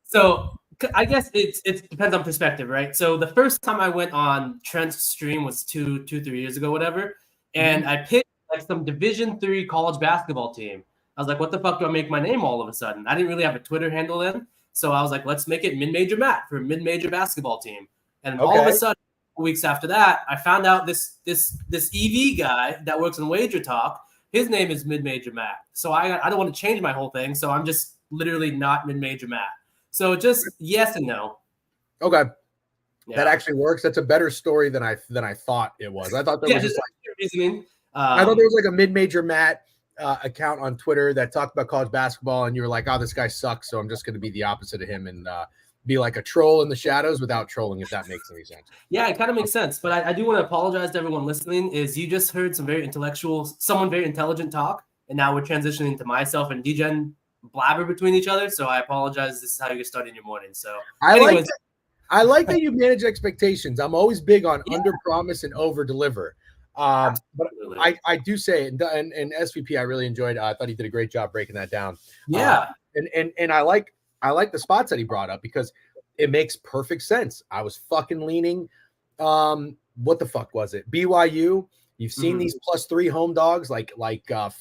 so I guess it depends on perspective, right? So the first time I went on Trent's stream was 3 years ago, whatever, and I picked like some Division III college basketball team. I was like, what the fuck do I make my name all of a sudden? I didn't really have a Twitter handle then, so I was like, let's make it Mid-Major Matt for mid-major basketball team. And all of a sudden, weeks after that, I found out this EV guy that works in Wager Talk, his name is Mid-Major Matt. So I don't want to change my whole thing, so I'm just literally not Mid-Major Matt. So just yes and no. Okay. Yeah. That actually works. That's a better story than I thought it was. I thought there was just like reasoning. I thought there was like a Mid-Major Matt account on Twitter that talked about college basketball, and you were like, "Oh, this guy sucks," so I'm just going to be the opposite of him and be like a troll in the shadows without trolling, if that makes any sense. Yeah, it kind of makes sense. But I do want to apologize to everyone listening. Is you just heard someone very intelligent talk, and now we're transitioning to myself and DGen blabber between each other. So I apologize. This is how you're starting your morning. So I like that you manage expectations. I'm always big on under promise and over deliver. But I do say, and SVP, I really enjoyed. I thought he did a great job breaking that down. Yeah, and I like the spots that he brought up because it makes perfect sense. I was fucking leaning. What the fuck was it? BYU. You've seen these +3 home dogs like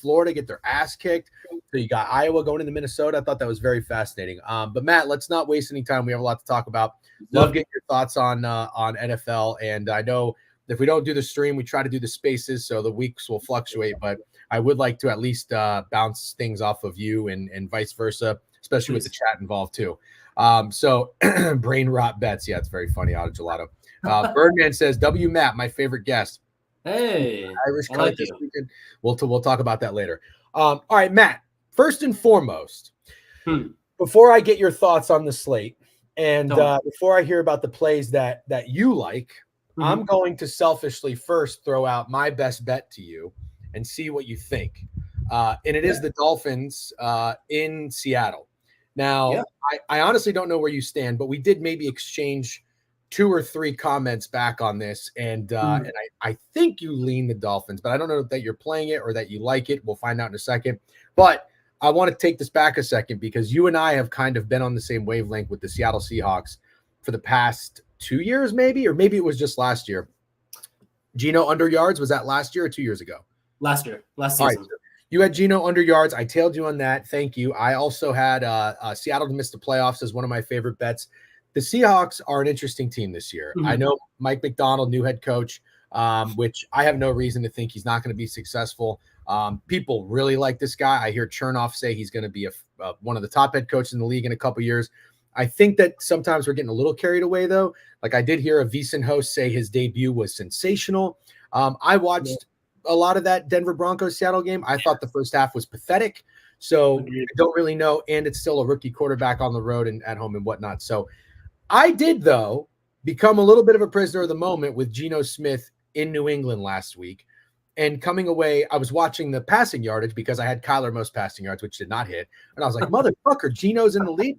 Florida get their ass kicked. So you got Iowa going into Minnesota. I thought that was very fascinating. But Matt, let's not waste any time. We have a lot to talk about. Love getting your thoughts on NFL. And I know if we don't do the stream, we try to do the spaces, so the weeks will fluctuate. But I would like to at least bounce things off of you and vice versa, especially with the chat involved too. So brain rot bets. Yeah, it's very funny. Auto Gelato. Birdman says, W Matt, my favorite guest. Hey, Irish cut this weekend. We'll talk about that later. All right, Matt. First and foremost, before I get your thoughts on the slate, and before I hear about the plays that you like, I'm going to selfishly first throw out my best bet to you and see what you think. And it is the Dolphins in Seattle. Now, I honestly don't know where you stand, but we did maybe exchange 2 or 3 comments back on this, and I think you lean the Dolphins, but I don't know that you're playing it or that you like it. We'll find out in a second. But I want to take this back a second because you and I have kind of been on the same wavelength with the Seattle Seahawks for the past 2 years, maybe, or maybe it was just last year. Geno under yards, was that last year or 2 years ago? Last season. Right. You had Geno under yards. I tailed you on that. Thank you. I also had Seattle to miss the playoffs as one of my favorite bets. The Seahawks are an interesting team this year. I know Mike McDonald, new head coach, which I have no reason to think he's not going to be successful. People really like this guy. I hear Chernoff say he's going to be one of the top head coaches in the league in a couple years. I think that sometimes we're getting a little carried away, though. Like I did hear a VSiN host say his debut was sensational. I watched a lot of that Denver Broncos Seattle game. I thought the first half was pathetic. So I don't really know. And it's still a rookie quarterback on the road and at home and whatnot. So I did, though, become a little bit of a prisoner of the moment with Geno Smith in New England last week. And coming away, I was watching the passing yardage because I had Kyler most passing yards, which did not hit. And I was like, motherfucker, Geno's in the lead.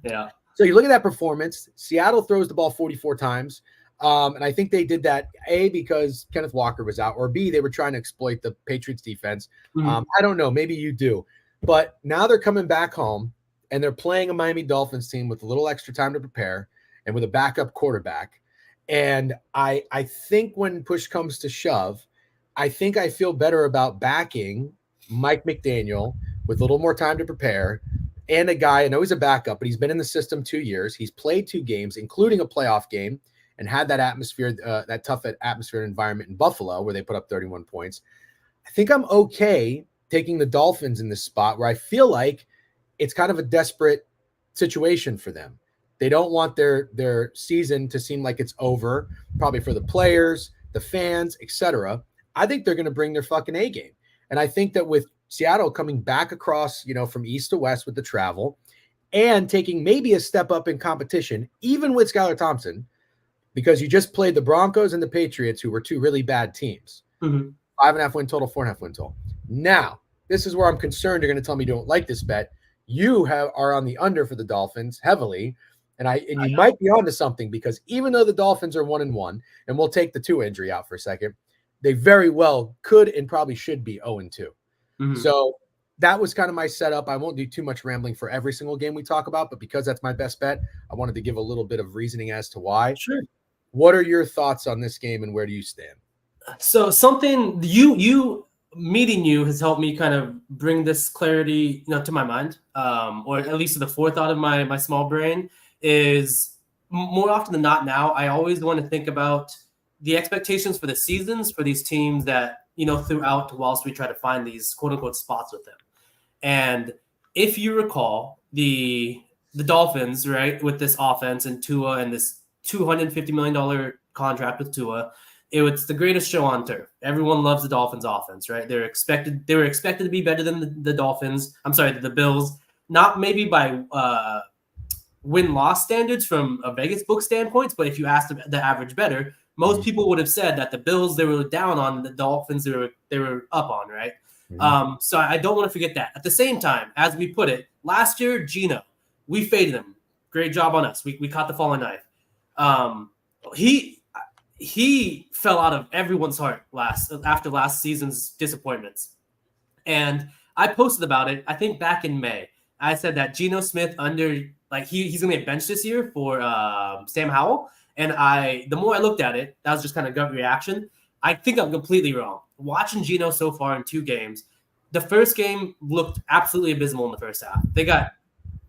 Yeah. So you look at that performance. Seattle throws the ball 44 times. And I think they did that, A, because Kenneth Walker was out, or B, they were trying to exploit the Patriots defense. I don't know. Maybe you do. But now they're coming back home, and they're playing a Miami Dolphins team with a little extra time to prepare and with a backup quarterback. And I think when push comes to shove, I think I feel better about backing Mike McDaniel with a little more time to prepare, and a guy, I know he's a backup, but he's been in the system 2 years. He's played 2 games, including a playoff game, and had that atmosphere, that tough atmosphere and environment in Buffalo where they put up 31 points. I think I'm okay taking the Dolphins in this spot where I feel like it's kind of a desperate situation for them. They don't want their season to seem like it's over, probably for the players, the fans, etc. I think they're going to bring their fucking A game. And I think that with Seattle coming back across, from east to west with the travel and taking maybe a step up in competition, even with Skylar Thompson, because you just played the Broncos and the Patriots, who were 2 really bad teams. 5.5 win total, 4.5 win total. Now, this is where I'm concerned. You're going to tell me you don't like this bet. You are on the under for the Dolphins heavily. And you might be onto something, because even though the Dolphins are 1-1, and we'll take the Tua injury out for a second, they very well could and probably should be 0-2. So that was kind of my setup. I won't do too much rambling for every single game we talk about, but because that's my best bet, I wanted to give a little bit of reasoning as to why. Sure. What are your thoughts on this game, and where do you stand? So something you meeting you has helped me kind of bring this clarity, to my mind, or at least to the forethought of my small brain. Is more often than not now, I always want to think about the expectations for the seasons for these teams that, throughout whilst we try to find these quote unquote spots with them. And if you recall the Dolphins, right, with this offense and Tua and this $250 million contract with Tua, it was the greatest show on turf. Everyone loves the Dolphins offense, right? They were expected to be better than the Bills, not maybe by win-loss standards from a Vegas book standpoint, but if you asked the average bettor, most people would have said that the Bills they were down on, the Dolphins they were up on, right? So I don't want to forget that. At the same time, as we put it, last year, Geno, we faded him. Great job on us. We caught the falling knife. He fell out of everyone's heart after last season's disappointments. And I posted about it, I think back in May. I said that Geno Smith he's going to get benched this year for Sam Howell. And the more I looked at it, that was just kind of gut reaction. I think I'm completely wrong. Watching Geno so far in 2 games, the first game looked absolutely abysmal in the first half. They got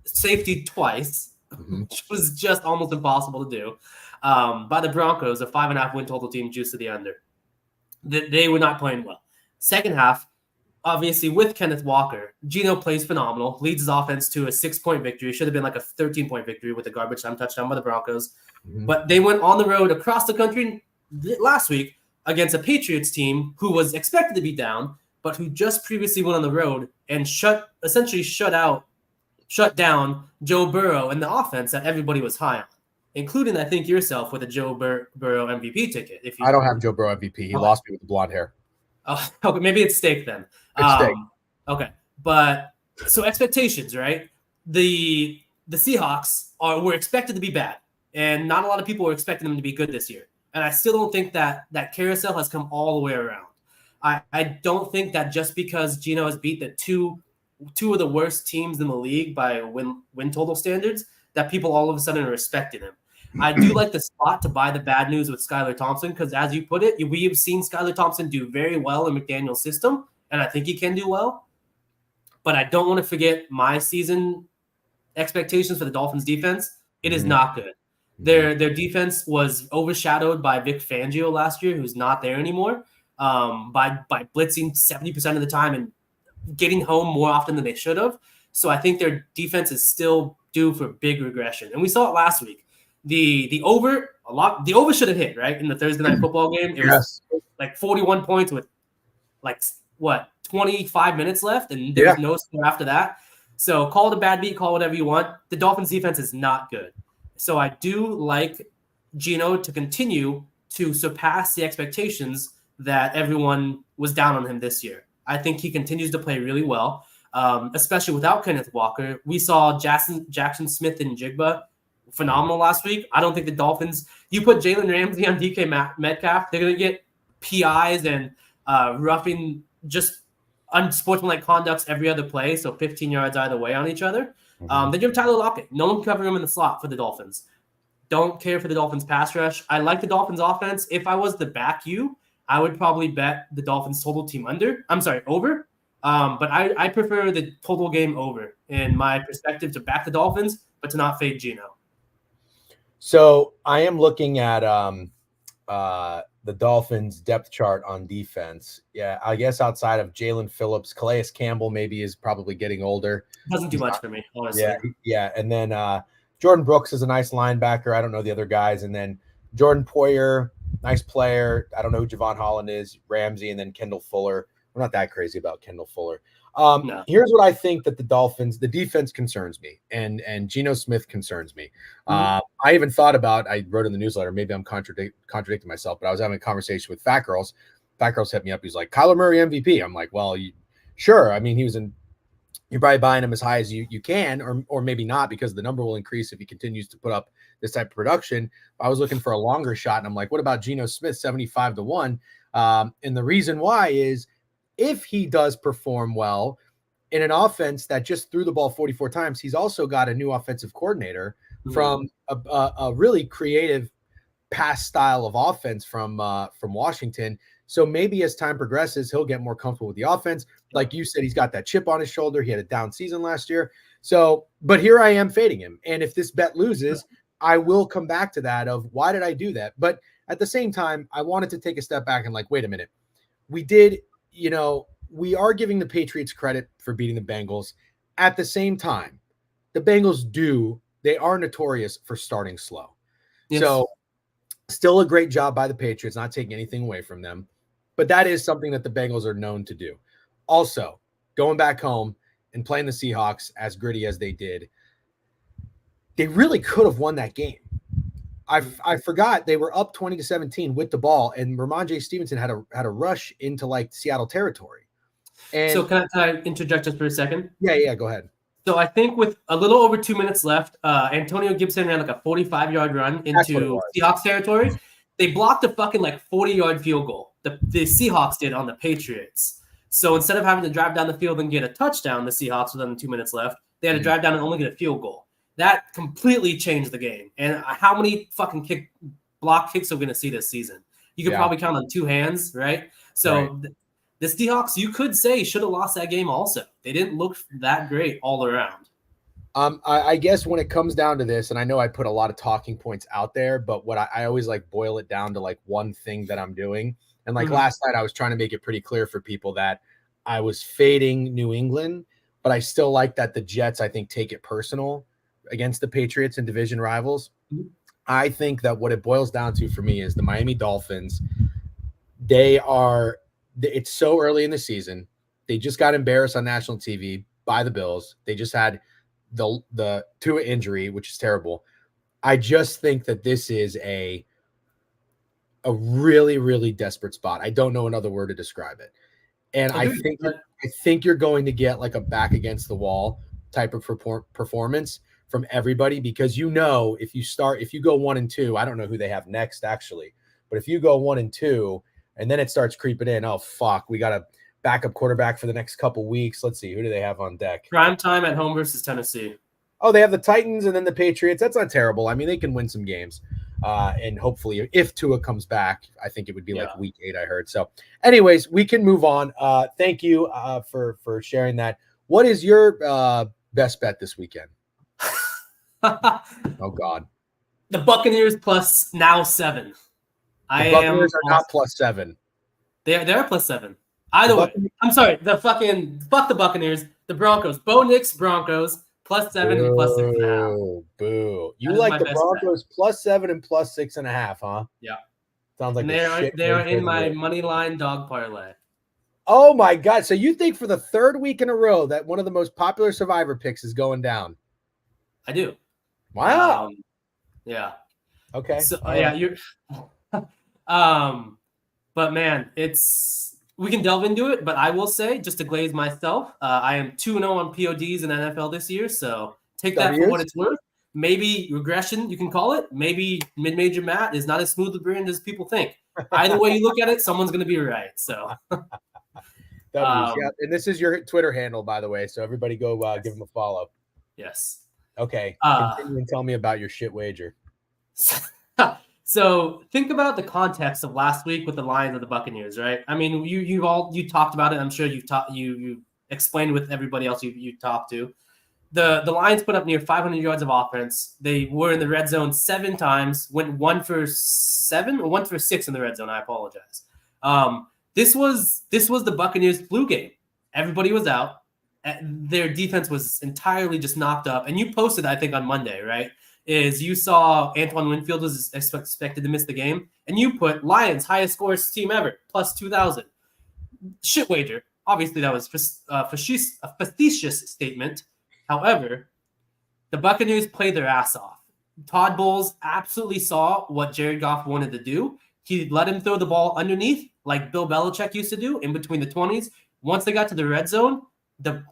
safety twice, which was just almost impossible to do, by the Broncos, a 5.5 win total team, juice to the under. They were not playing well. Second half, obviously, with Kenneth Walker, Geno plays phenomenal, leads his offense to a 6-point victory. Should have been like a 13-point victory with a garbage time touchdown by the Broncos. But they went on the road across the country last week against a Patriots team who was expected to be down, but who just previously went on the road and shut down Joe Burrow and the offense that everybody was high on, including, I think, yourself with a Joe Burrow MVP ticket. I don't have Joe Burrow MVP. He lost me with the blonde hair. Oh, okay, maybe it's steak then. It's steak. Okay, but so expectations, right? The Seahawks were expected to be bad, and not a lot of people were expecting them to be good this year. And I still don't think that carousel has come all the way around. I don't think that just because Geno has beat the two of the worst teams in the league by win total standards, that people all of a sudden are respecting him. I do like the spot to buy the bad news with Skylar Thompson, because as you put it, we have seen Skylar Thompson do very well in McDaniel's system, and I think he can do well. But I don't want to forget my season expectations for the Dolphins defense. It is not good. Their defense was overshadowed by Vic Fangio last year, who's not there anymore, by blitzing 70% of the time and getting home more often than they should have. So I think their defense is still due for big regression. And we saw it last week. The over should have hit, right? In the Thursday night football game. It was like 41 points with 25 minutes left, and there was no score after that. So call it a bad beat, call whatever you want. The Dolphins defense is not good. So I do like Geno to continue to surpass the expectations that everyone was down on him this year. I think he continues to play really well, especially without Kenneth Walker. We saw Jackson Smith and Jigba phenomenal last week. I don't think the Dolphins, you put Jalen Ramsey on DK Metcalf, they're going to get PIs and roughing just unsportsmanlike conducts every other play, so 15 yards either way on each other. Then you have Tyler Lockett. No one can cover him in the slot for the Dolphins. Don't care for the Dolphins pass rush. I like the Dolphins offense. If I was to back you, I would probably bet the Dolphins total team over. But I prefer the total game over in my perspective to back the Dolphins, but to not fade Geno. So I am looking at the Dolphins depth chart on defense. Yeah, I guess outside of Jalen Phillips, Calais Campbell maybe is probably getting older. Doesn't do much for me, honestly. Yeah. And then Jordan Brooks is a nice linebacker. I don't know the other guys. And then Jordan Poyer, nice player. I don't know who Javon Holland is, Ramsey, and then Kendall Fuller. We're not that crazy about Kendall Fuller. No. Here's what I think that the defense concerns me, and Geno Smith concerns me. I even thought about, I wrote in the newsletter, maybe I'm contradicting myself, but I was having a conversation with Fat Girls. Fat Girls hit me up. He's like, Kyler Murray MVP. I'm like, well, sure. I mean, you're probably buying him as high as you can, or maybe not, because the number will increase if he continues to put up this type of production. I was looking for a longer shot, and I'm like, what about Geno Smith, 75-1? And the reason why is, if he does perform well in an offense that just threw the ball 44 times, he's also got a new offensive coordinator from a really creative pass style of offense from Washington. So maybe as time progresses, he'll get more comfortable with the offense. Like you said, he's got that chip on his shoulder. He had a down season last year. So, but here I am fading him. And if this bet loses, I will come back to that of why did I do that? But at the same time, I wanted to take a step back and like, wait a minute. We are giving the Patriots credit for beating the Bengals. At the same time, the Bengals they are notorious for starting slow. Yes. So still a great job by the Patriots, not taking anything away from them. But that is something that the Bengals are known to do. Also, going back home and playing the Seahawks as gritty as they did, they really could have won that game. I forgot they were up 20-17 with the ball, and Ramondre Stevenson had a rush into like Seattle territory. And so can I interject just for a second? Yeah, go ahead. So I think with a little over 2 minutes left, Antonio Gibson ran like a 45-yard run into Seahawks territory. They blocked a fucking like 40-yard field goal. The Seahawks did on the Patriots. So instead of having to drive down the field and get a touchdown, the Seahawks with 2 minutes left, they had to drive down and only get a field goal. That completely changed the game. And how many fucking block kicks are we going to see this season? You could probably count on two hands, right? So the Seahawks, you could say, should have lost that game also. They didn't look that great all around. I guess when it comes down to this, and I know I put a lot of talking points out there, but what I always like boil it down to like one thing that I'm doing. And like last night, I was trying to make it pretty clear for people that I was fading New England, but I still like that the Jets, I think, take it personal against the Patriots and division rivals. I think that what it boils down to for me is the Miami Dolphins. It's so early in the season. They just got embarrassed on national TV by the Bills. They just had the Tua injury, which is terrible. I just think that this is a really, really desperate spot. I don't know another word to describe it. And I think you're going to get like a back against the wall type of performance from everybody, because if you go 1-2, I don't know who they have next actually, but if you go 1-2 and then it starts creeping in, oh fuck, we got a backup quarterback for the next couple weeks. Let's see, who do they have on deck? Prime time at home versus Tennessee. Oh, they have the Titans and then the Patriots. That's not terrible. I mean, they can win some games. And hopefully if Tua comes back, I think it would be like week 8, I heard. So anyways, we can move on. Thank you for sharing that. What is your best bet this weekend? Oh God. The Buccaneers plus now 7. The Buccaneers are not plus 7. They are plus 7. Either way. I'm sorry. Fuck the Buccaneers. The Broncos. Bo Nix Broncos plus 7 and plus 6.5. Boo. You like the Broncos plus 7 and plus 6.5, huh? Yeah. Sounds like they are in my money line dog parlay. Oh my God. So you think for the 3rd week in a row that one of the most popular Survivor picks is going down? I do. Wow. Yeah. Okay. So you're but man, we can delve into it, but I will say, just to glaze myself, I am 2-0 on PODs in NFL this year, so take that for what it's worth. Maybe regression, you can call it. Maybe mid-major Matt is not as smooth a brand as people think. Either way you look at it, someone's going to be right. So, and this is your Twitter handle, by the way, so everybody go give him a follow. Yes. Okay. Continue and tell me about your shit wager. So think about the context of last week with the Lions and the Buccaneers, right? I mean, you talked about it. I'm sure you've explained with everybody else you talked to. The Lions put up near 500 yards of offense. They were in the red zone 7 times, went 1 for 7 or 1 for 6 in the red zone. I apologize. This was the Buccaneers' flu game. Everybody was out. Their defense was entirely just knocked up. And you posted, I think, on Monday, right? Is you saw Antoine Winfield was expected to miss the game, and you put Lions highest scores team ever, plus 2,000. Shit wager. Obviously, that was a facetious statement. However, the Buccaneers played their ass off. Todd Bowles absolutely saw what Jared Goff wanted to do. He let him throw the ball underneath, like Bill Belichick used to do, in between the 20s. Once they got to the red zone, the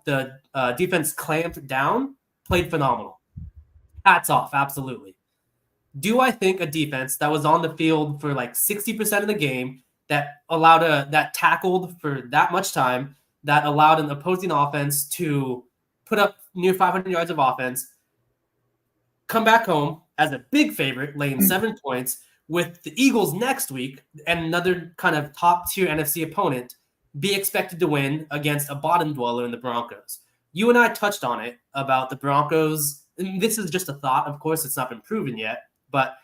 defense clamped down, played phenomenal. Hats off, absolutely. Do I think a defense that was on the field for like 60% of the game, that that tackled for that much time, that allowed an opposing offense to put up near 500 yards of offense, come back home as a big favorite, laying 7 points, with the Eagles next week and another kind of top-tier NFC opponent, be expected to win against a bottom dweller in the Broncos? You and I touched on it about the Broncos. And this is just a thought. Of course, it's not been proven yet, but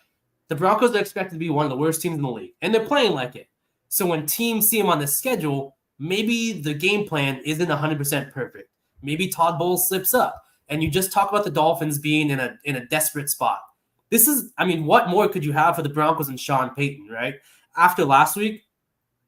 the Broncos are expected to be one of the worst teams in the league, and they're playing like it. So when teams see them on the schedule, maybe the game plan isn't 100% perfect. Maybe Todd Bowles slips up, and you just talk about the Dolphins being in a desperate spot. This is, I mean, what more could you have for the Broncos and Sean Payton, right? After last week,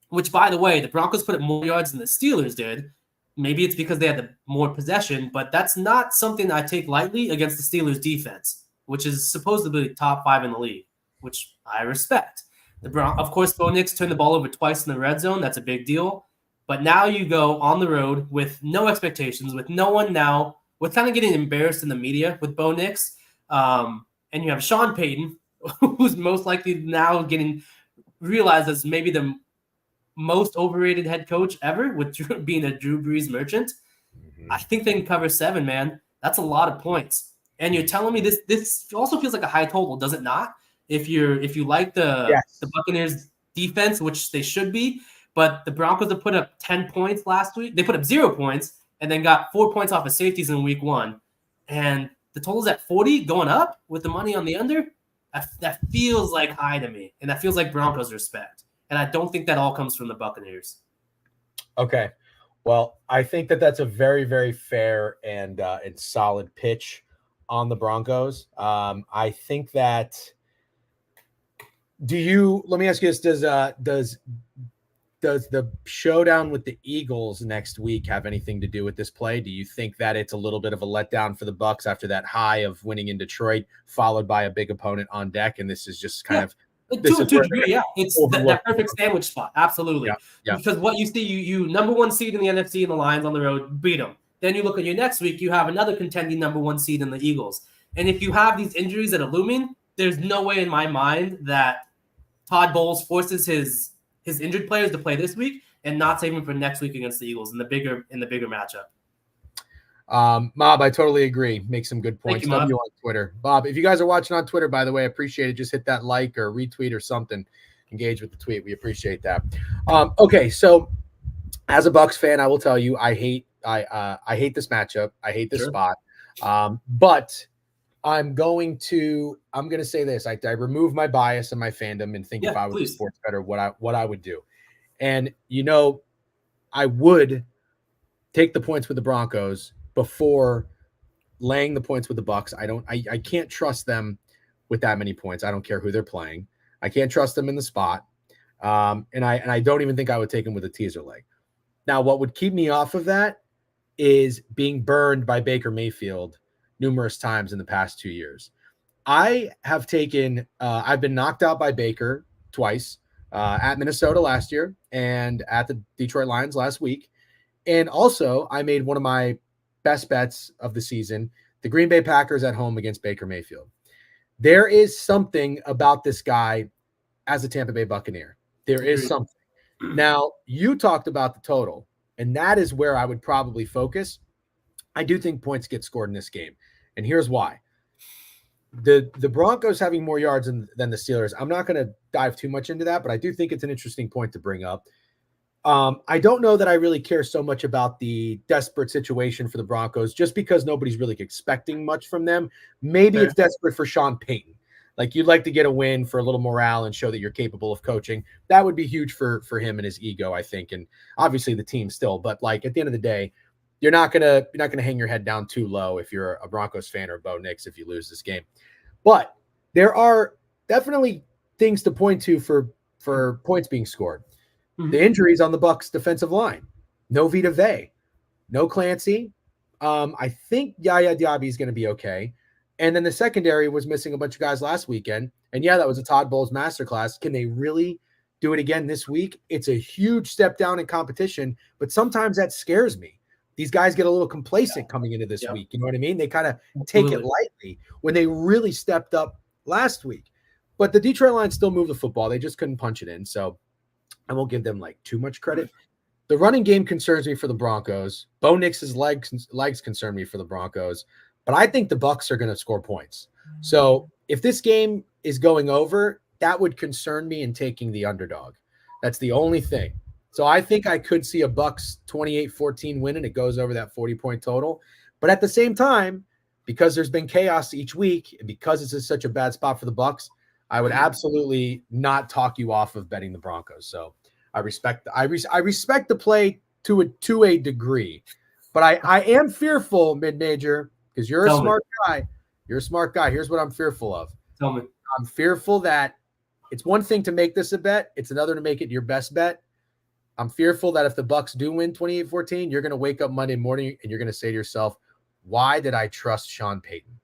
which, by the way, the Broncos put up more yards than the Steelers did. Maybe it's because they had the more possession, but that's not something I take lightly against the Steelers defense, which is supposedly top 5 in the league, which I respect. Of course, Bo Nix turned the ball over twice in the red zone. That's a big deal. But now you go on the road with no expectations, with no one now. We're kind of getting embarrassed in the media with Bo Nix. And you have Sean Payton, who's most likely now getting realized as maybe the most overrated head coach ever, with being a Drew Brees merchant. I think they can cover 7, man. That's a lot of points. And you're telling me this also feels like a high total, does it not? If you like the Buccaneers defense, which they should be, but the Broncos have put up 10 points last week. They put up 0 points and then got 4 points off of safeties in week 1. And the total's at 40 going up with the money on the under. That feels like high to me. And that feels like Broncos respect. And I don't think that all comes from the Buccaneers. Okay. Well, I think that's a very, very fair and solid pitch on the Broncos. I think that let me ask you this, does the showdown with the Eagles next week have anything to do with this play? Do you think that it's a little bit of a letdown for the Bucs after that high of winning in Detroit, followed by a big opponent on deck, and this is just kind of to a degree, yeah, it's that perfect sandwich spot, absolutely. Yeah. Because what you see, you number 1 seed in the NFC and the Lions on the road beat them. Then you look at your next week, you have another contending number 1 seed in the Eagles, and if you have these injuries that are looming, there's no way in my mind that Todd Bowles forces his injured players to play this week and not save him for next week against the Eagles in the bigger matchup. Mob, I totally agree. Make some good points. Thank you, on Twitter. Bob, if you guys are watching on Twitter, by the way, I appreciate it. Just hit that like or retweet or something. Engage with the tweet. We appreciate that. Okay, so as a Bucs fan, I will tell you, I hate this matchup. I hate this spot. But I'm going to say this. I remove my bias and my fandom and think if I was a sports bettor, what I would do. And I would take the points with the Broncos before laying the points with the Bucs. I can't trust them with that many points. I don't care who they're playing. I can't trust them in the spot. And I don't even think I would take them with a teaser leg. Now, what would keep me off of that is being burned by Baker Mayfield numerous times in the past 2 years. I have taken, I've been knocked out by Baker twice, at Minnesota last year and at the Detroit Lions last week. And also I made one of my best bets of the season, the Green Bay Packers at home against Baker Mayfield. There is something about this guy as a Tampa Bay Buccaneer. There is something. Now, you talked about the total, and that is where I would probably focus. I do think points get scored in this game. And here's why. The Broncos having more yards than the Steelers, I'm not going to dive too much into that, but I do think it's an interesting point to bring up. I don't know that I really care so much about the desperate situation for the Broncos, just because nobody's really expecting much from them. Maybe it's desperate for Sean Payton. Like, you'd like to get a win for a little morale and show that you're capable of coaching. That would be huge for him and his ego, I think, and obviously the team still. But like, at the end of the day, you're not gonna hang your head down too low if you're a Broncos fan or Bo Nix if you lose this game. But there are definitely things to point to for points being scored. The injuries on the Bucs defensive line. No Vita Vea, no Clancy. I think Yaya Diaby is going to be okay. And then the secondary was missing a bunch of guys last weekend. And yeah, that was a Todd Bowles masterclass. Can they really do it again this week? It's a huge step down in competition, but sometimes that scares me. These guys get a little complacent coming into this week. You know what I mean? They kind of take it lightly when they really stepped up last week. But the Detroit Lions still move the football. They just couldn't punch it in. So I won't give them like too much credit. The running game concerns me for the Broncos. Bo Nix's legs concern me for the Broncos, but I think the Bucs are going to score points. So if this game is going over, that would concern me in taking the underdog. That's the only thing. So I think I could see a Bucs 28-14 win and it goes over that 40-point total. But at the same time, because there's been chaos each week and because this is such a bad spot for the Bucs, I would absolutely not talk you off of betting the Broncos. So I respect the play to a degree, but I am fearful, mid-major, because you're a smart guy. You're a smart guy. Here's what I'm fearful of. Tell me. I'm fearful that it's one thing to make this a bet. It's another to make it your best bet. I'm fearful that if the Bucs do win 28-14, you're going to wake up Monday morning and you're going to say to yourself, why did I trust Sean Payton?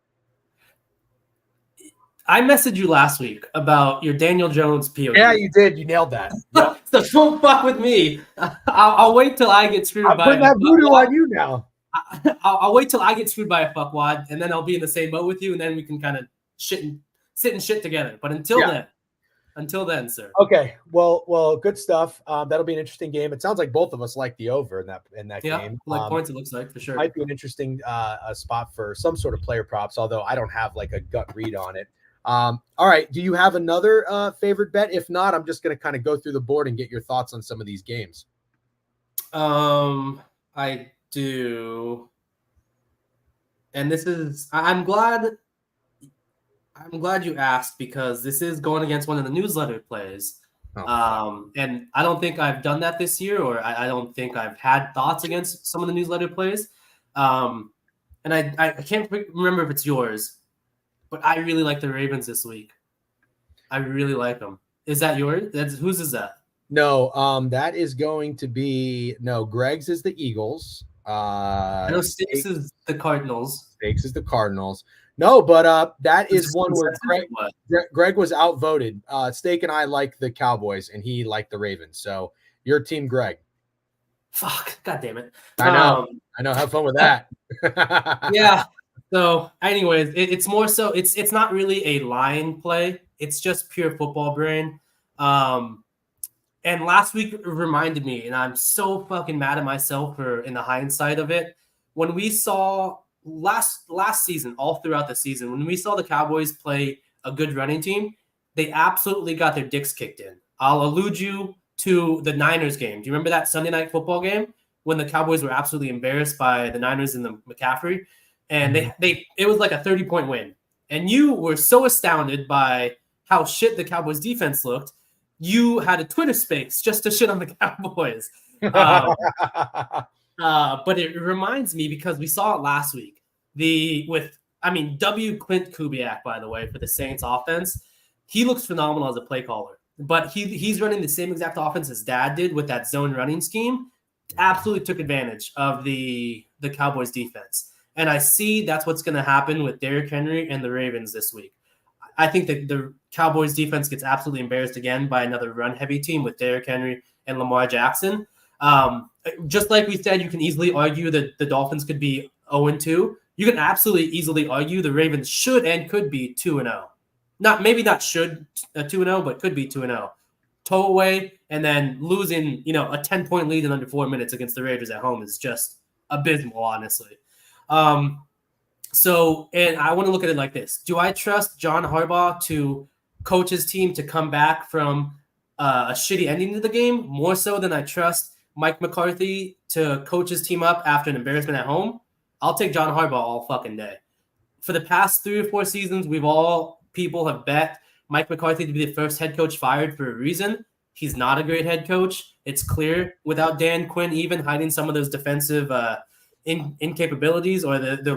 I messaged you last week about your Daniel Jones POV. Yeah, you did. You nailed that. Yep. So don't fuck with me. I'll wait till I get screwed I'm by putting that voodoo on you now. I'll wait till I get screwed by a fuckwad, and then I'll be in the same boat with you, and then we can kind of sit and shit together. But until then, sir. Okay. Well, good stuff. That'll be an interesting game. It sounds like both of us like the over in that game. Like points, it looks like, for sure. Might be an interesting spot for some sort of player props, although I don't have like a gut read on it. All right. Do you have another favorite bet? If not, I'm just going to kind of go through the board and get your thoughts on some of these games. I do. And this is, I'm glad you asked, because this is going against one of the newsletter plays. And I don't think I've done that this year, or I don't think I've had thoughts against some of the newsletter plays. And I can't remember if it's yours, but I really like the Ravens this week. I really like them. Is that yours? Whose is that? No, that is going to be Greg's is the Eagles. I know Stakes is the Cardinals. Stakes is the Cardinals. No, but that is one where Greg was outvoted. Stake and I like the Cowboys, and he liked the Ravens. So your team, Greg. Fuck, God damn it. I know. Have fun with that. Yeah. So, anyways, it's more so it's not really a line play. It's just pure football brain. And last week reminded me, and I'm so fucking mad at myself for in the hindsight of it. When we saw last season, all throughout the season, when we saw the Cowboys play a good running team, they absolutely got their dicks kicked in. I'll allude you to the Niners game. Do you remember that Sunday night football game when the Cowboys were absolutely embarrassed by the Niners and the McCaffrey? And it was like a 30-point win. And you were so astounded by how shit the Cowboys defense looked, you had a Twitter space just to shit on the Cowboys. But it reminds me, because we saw it last week, W. Clint Kubiak, by the way, for the Saints offense, he looks phenomenal as a play caller. But he's running the same exact offense his dad did with that zone running scheme. Absolutely took advantage of the Cowboys defense. And I see that's what's going to happen with Derrick Henry and the Ravens this week. I think that the Cowboys defense gets absolutely embarrassed again by another run-heavy team with Derrick Henry and Lamar Jackson. Just like we said, you can easily argue that the Dolphins could be 0-2. You can absolutely easily argue the Ravens should and could be 2-0. Maybe not should 2-0, but could be 2-0. Tow away and then losing, a 10-point lead in under 4 minutes against the Raiders at home is just abysmal, honestly. And I want to look at it like this. Do I trust John Harbaugh to coach his team to come back from a shitty ending to the game, more so than I trust Mike McCarthy to coach his team up after an embarrassment at home, I'll take John Harbaugh all fucking day. For the past 3 or 4 seasons, people have bet Mike McCarthy to be the first head coach fired for a reason. He's not a great head coach. It's clear without Dan Quinn even hiding some of those defensive incapabilities or the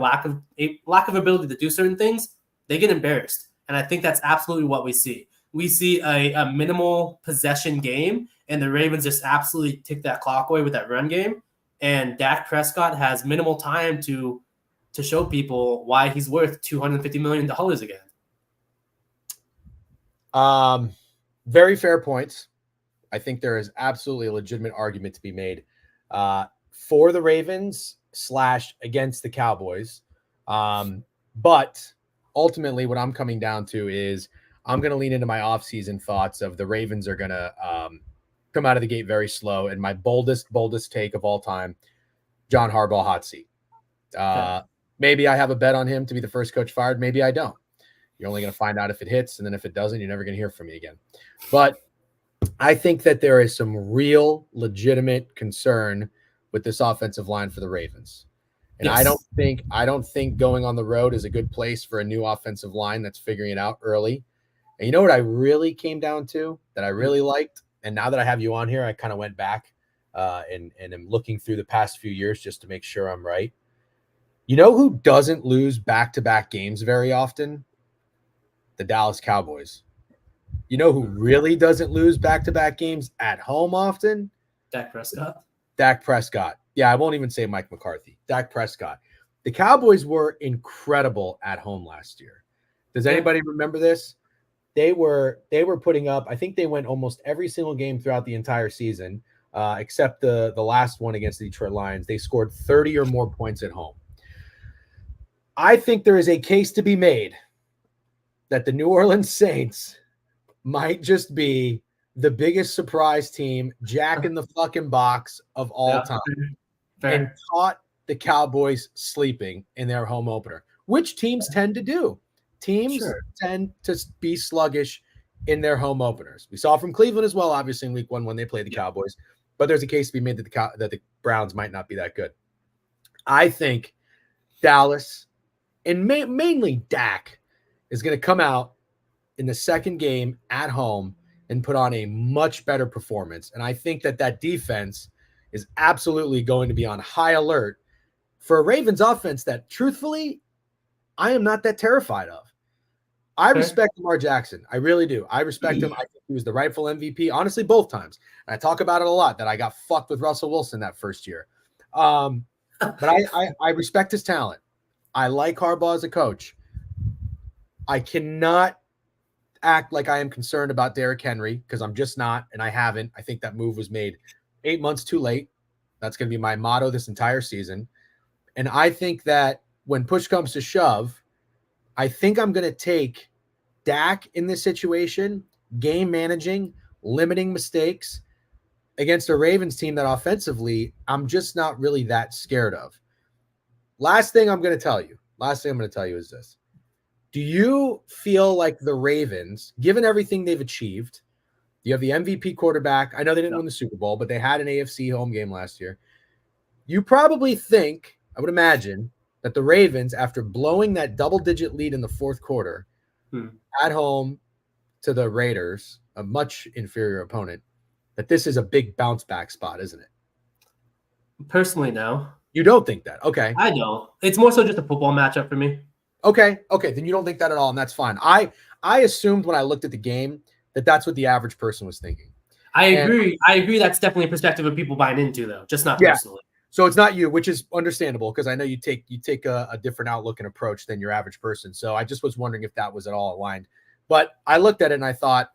lack of ability to do certain things, they get embarrassed. And I think that's absolutely what we see. We see a minimal possession game, and the Ravens just absolutely tick that clock away with that run game. And Dak Prescott has minimal time to show people why he's worth $250 million again. Very fair points. I think there is absolutely a legitimate argument to be made for the Ravens / against the Cowboys. But ultimately what I'm coming down to is I'm going to lean into my offseason thoughts of the Ravens are going to come out of the gate very slow. And my boldest take of all time, John Harbaugh hot seat. Maybe I have a bet on him to be the first coach fired. Maybe I don't. You're only going to find out if it hits. And then if it doesn't, you're never going to hear from me again. But I think that there is some real legitimate concern with this offensive line for the Ravens. And yes. I don't think going on the road is a good place for a new offensive line that's figuring it out early. And you know what I really came down to that I really liked? And now that I have you on here, I kind of went back and am looking through the past few years just to make sure I'm right. You know who doesn't lose back-to-back games very often? The Dallas Cowboys. You know who really doesn't lose back-to-back games at home often? Dak Prescott. Dak Prescott. Yeah, I won't even say Mike McCarthy. Dak Prescott. The Cowboys were incredible at home last year. Does anybody remember this? They were putting up, I think they went almost every single game throughout the entire season, except the last one against the Detroit Lions. They scored 30 or more points at home. I think there is a case to be made that the New Orleans Saints might just be the biggest surprise team, Jack in the fucking box of all time, and caught the Cowboys sleeping in their home opener, which teams tend to do. Teams tend to be sluggish in their home openers. We saw from Cleveland as well, obviously, in week 1 when they played the Cowboys, but there's a case to be made that the Browns might not be that good. I think Dallas, and mainly Dak, is going to come out in the second game at home and put on a much better performance. And I think that defense is absolutely going to be on high alert for a Ravens offense that, truthfully, I am not that terrified of. I respect Lamar Jackson. I really do. I respect him. I think he was the rightful MVP, honestly, both times. And I talk about it a lot, that I got fucked with Russell Wilson that first year. But I respect his talent. I like Harbaugh as a coach. I cannot act like I am concerned about Derrick Henry because I'm just not, and I haven't. I think that move was made 8 months too late. That's going to be my motto this entire season. And I think that when push comes to shove, I think I'm going to take Dak in this situation, game managing, limiting mistakes against a Ravens team that offensively I'm just not really that scared of. Last thing I'm going to tell you is this. Do you feel like the Ravens, given everything they've achieved, you have the MVP quarterback. I know they didn't win the Super Bowl, but they had an AFC home game last year. You probably think, I would imagine, that the Ravens, after blowing that double-digit lead in the fourth quarter at home to the Raiders, a much inferior opponent, that this is a big bounce-back spot, isn't it? Personally, no. You don't think that? Okay. I don't. It's more so just a football matchup for me. Okay. Then you don't think that at all, and that's fine. I assumed when I looked at the game that that's what the average person was thinking. I agree. That's definitely a perspective of people buying into, though, just not personally. So it's not you, which is understandable because I know you take a different outlook and approach than your average person. So I just was wondering if that was at all aligned. But I looked at it and I thought,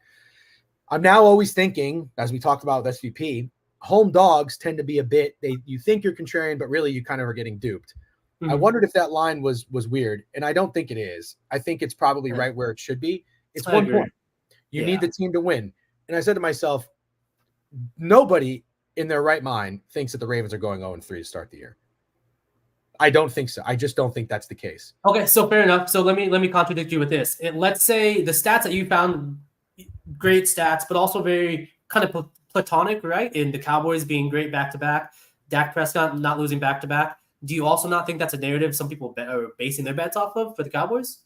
I'm now always thinking, as we talked about with SVP, home dogs tend to be a bit, you think you're contrarian, but really you kind of are getting duped. Mm-hmm. I wondered if that line was weird, and I don't think it is. I think it's probably right where it should be. It's 1 point. You need the team to win. And I said to myself, nobody in their right mind thinks that the Ravens are going 0-3 to start the year. I don't think so. I just don't think that's the case. Okay, so fair enough. So let me contradict you with this. Let's say the stats that you found, great stats, but also very kind of platonic, right? In the Cowboys being great back-to-back, Dak Prescott not losing back-to-back. Do you also not think that's a narrative some people are basing their bets off of for the Cowboys?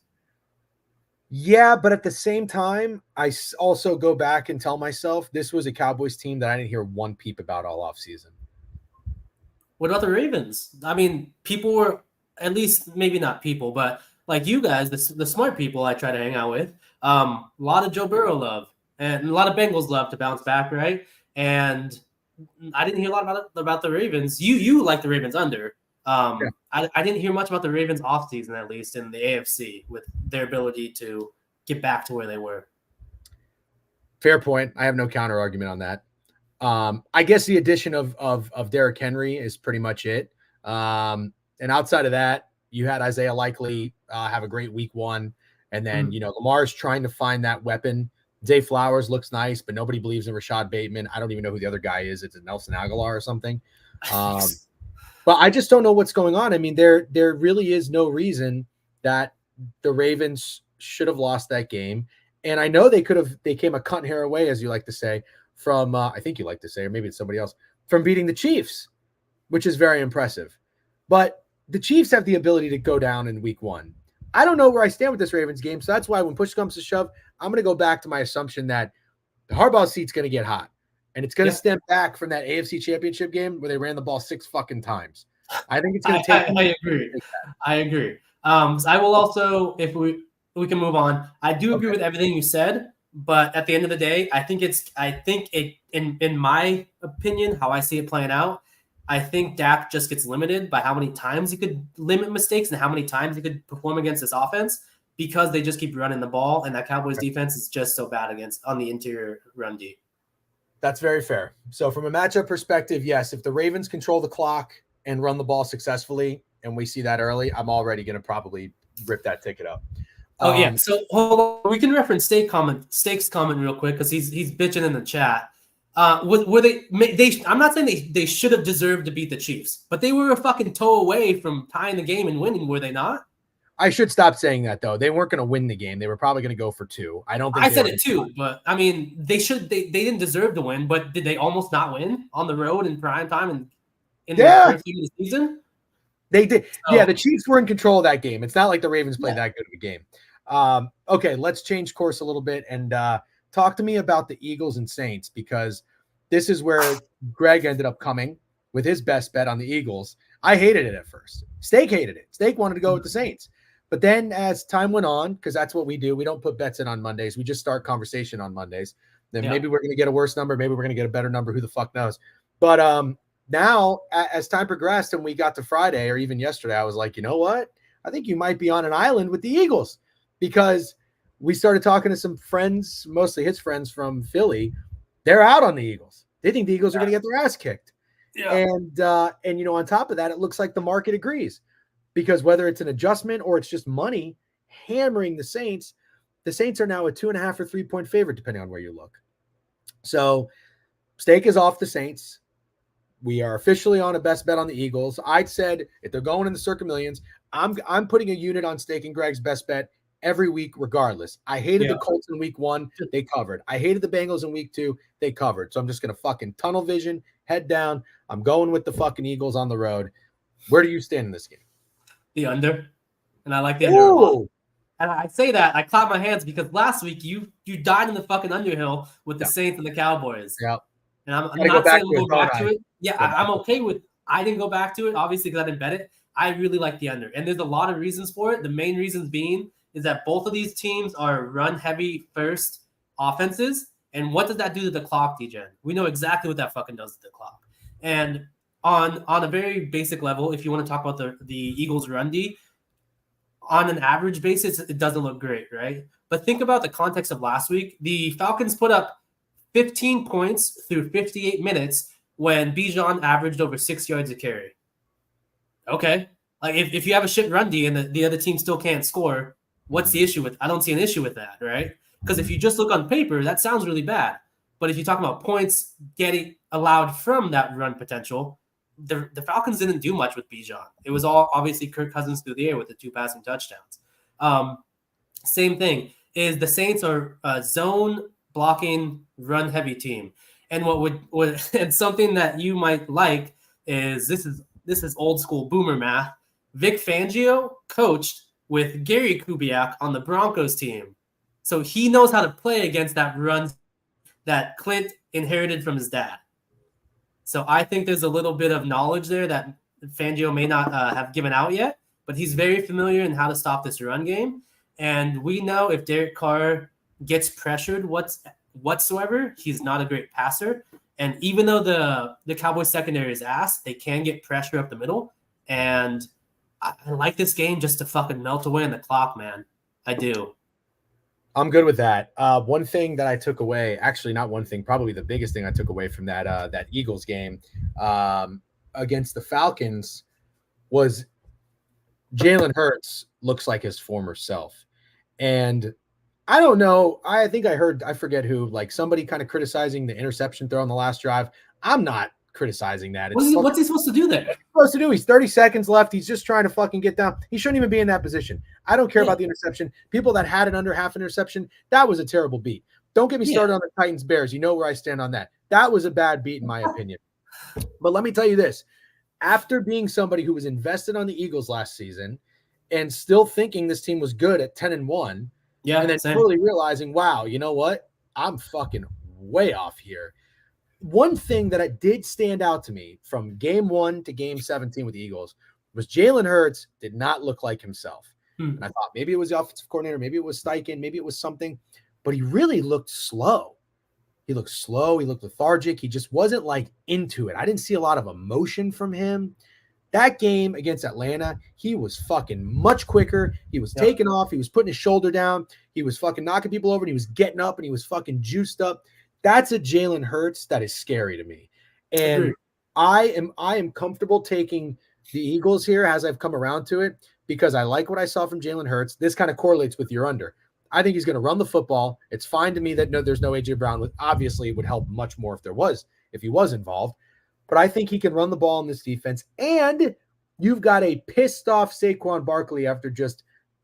Yeah, but at the same time, I also go back and tell myself this was a Cowboys team that I didn't hear one peep about all offseason. What about the Ravens? I mean, people were, at least maybe not people, but like you guys, the smart people I try to hang out with, a lot of Joe Burrow love and a lot of Bengals love to bounce back, right? And I didn't hear a lot about the Ravens. You like the Ravens under. Yeah. I didn't hear much about the Ravens offseason, at least in the AFC, with their ability to get back to where they were. Fair point. I have no counter argument on that. I guess the addition of Derrick Henry is pretty much it. And outside of that, you had Isaiah Likely have a great week one. And then, Lamar's trying to find that weapon. Zay Flowers looks nice, but nobody believes in Rashad Bateman. I don't even know who the other guy is. It's Nelson Aguilar or something. But I just don't know what's going on. I mean, there really is no reason that the Ravens should have lost that game. And I know they came a cut and hair away, as you like to say, from I think you like to say, or maybe it's somebody else, from beating the Chiefs, which is very impressive. But the Chiefs have the ability to go down in week one. I don't know where I stand with this Ravens game. So that's why when push comes to shove, I'm going to go back to my assumption that the Harbaugh seat's going to get hot. And it's going to stem back from that AFC Championship game where they ran the ball 6 fucking times. I think it's going to take. I agree. I will also, if we can move on. I do agree with everything you said, but at the end of the day, I think in my opinion, how I see it playing out, I think Dak just gets limited by how many times he could limit mistakes and how many times he could perform against this offense because they just keep running the ball, and that Cowboys defense is just so bad on the interior run D. That's very fair. So from a matchup perspective, yes, if the Ravens control the clock and run the ball successfully, and we see that early, I'm already going to probably rip that ticket up. Oh yeah. So hold on. We can reference Steak's comment real quick because he's bitching in the chat. Were they? I'm not saying they should have deserved to beat the Chiefs, but they were a fucking toe away from tying the game and winning. Were they not? I should stop saying that though. They weren't going to win the game. They were probably going to go for 2. I don't think I said it too, but I mean they should. They didn't deserve to win, but did they almost not win on the road in prime time and in the first game of the season? They did. So, yeah, the Chiefs were in control of that game. It's not like the Ravens played that good of a game. Okay, let's change course a little bit and talk to me about the Eagles and Saints, because this is where Greg ended up coming with his best bet on the Eagles. I hated it at first. Steak hated it. Steak wanted to go with the Saints. But then as time went on, because that's what we do, we don't put bets in on Mondays. We just start conversation on Mondays. Then maybe we're going to get a worse number. Maybe we're going to get a better number. Who the fuck knows? But now, as time progressed and we got to Friday or even yesterday, I was like, you know what? I think you might be on an island with the Eagles, because we started talking to some friends, mostly his friends from Philly. They're out on the Eagles. They think the Eagles are going to get their ass kicked. Yeah. And on top of that, it looks like the market agrees, because whether it's an adjustment or it's just money hammering the Saints are now a 2.5 or 3-point favorite, depending on where you look. So Steak is off the Saints. We are officially on a best bet on the Eagles. I said if they're going in the Circa Millions, I'm putting a unit on Steak and Greg's best bet every week, regardless. I hated the Colts in week 1. They covered. I hated the Bengals in week 2. They covered. So I'm just going to fucking tunnel vision, head down. I'm going with the fucking Eagles on the road. Where do you stand in this game? The under. And I like the under a lot. And I say that, I clap my hands because last week you died in the fucking underhill with the Saints and the Cowboys. Yeah. And I'm not saying we'll go back to it. Yeah, I'm okay with I didn't go back to it, obviously, because I didn't bet it. I really like the under. And there's a lot of reasons for it. The main reasons being is that both of these teams are run-heavy first offenses. And what does that do to the clock, DJen? We know exactly what that fucking does to the clock. And on a very basic level, if you want to talk about the Eagles' run D, on an average basis, it doesn't look great, right? But think about the context of last week. The Falcons put up 15 points through 58 minutes when Bijan averaged over 6 yards a carry. Okay. Like if you have a shit run D and the other team still can't score, what's the issue with? I don't see an issue with that, right? Because if you just look on paper, that sounds really bad. But if you talk about points getting allowed from that run potential, the Falcons didn't do much with Bijan. It was all obviously Kirk Cousins through the air with the 2 passing touchdowns. Same thing is the Saints are zone blocking, run-heavy team. And and something that you might like is this is old school boomer math. Vic Fangio coached with Gary Kubiak on the Broncos team, so he knows how to play against that run that Clint inherited from his dad. So I think there's a little bit of knowledge there that Fangio may not have given out yet, but he's very familiar in how to stop this run game. And we know if Derek Carr gets pressured whatsoever, he's not a great passer. And even though the Cowboys secondary is ass, they can get pressure up the middle. And I like this game just to fucking melt away on the clock, man. I do. I'm good with that. One thing that I took away, actually not one thing, probably the biggest thing I took away from that Eagles game against the Falcons was Jalen Hurts looks like his former self. And I don't know. I think I forget who, like somebody kind of criticizing the interception throw on the last drive. I'm not criticizing that. What's he supposed to do there? What's he supposed to do? He's 30 seconds left. He's just trying to fucking get down. He shouldn't even be in that position. I don't care about the interception. People that had an under half interception, that was a terrible beat. Don't get me started on the Titans Bears. You know where I stand on that. That was a bad beat in my opinion. But let me tell you this. After being somebody who was invested on the Eagles last season and still thinking this team was good at 10-1, and then totally realizing, wow, you know what? I'm fucking way off here. One thing that did stand out to me from game 1 to game 17 with the Eagles was Jalen Hurts did not look like himself. And I thought maybe it was the offensive coordinator, maybe it was Steichen, maybe it was something, but he really looked slow. He looked slow. He looked lethargic. He just wasn't like into it. I didn't see a lot of emotion from him. That game against Atlanta, he was fucking much quicker. He was taking off. He was putting his shoulder down. He was fucking knocking people over, and he was getting up, and he was fucking juiced up. That's a Jalen Hurts that is scary to me. And I am comfortable taking the Eagles here as I've come around to it because I like what I saw from Jalen Hurts. This kind of correlates with your under. I think he's going to run the football. It's fine to me that there's no A.J. Brown. Obviously, it would help much more if he was involved. But I think he can run the ball in this defense. And you've got a pissed off Saquon Barkley after just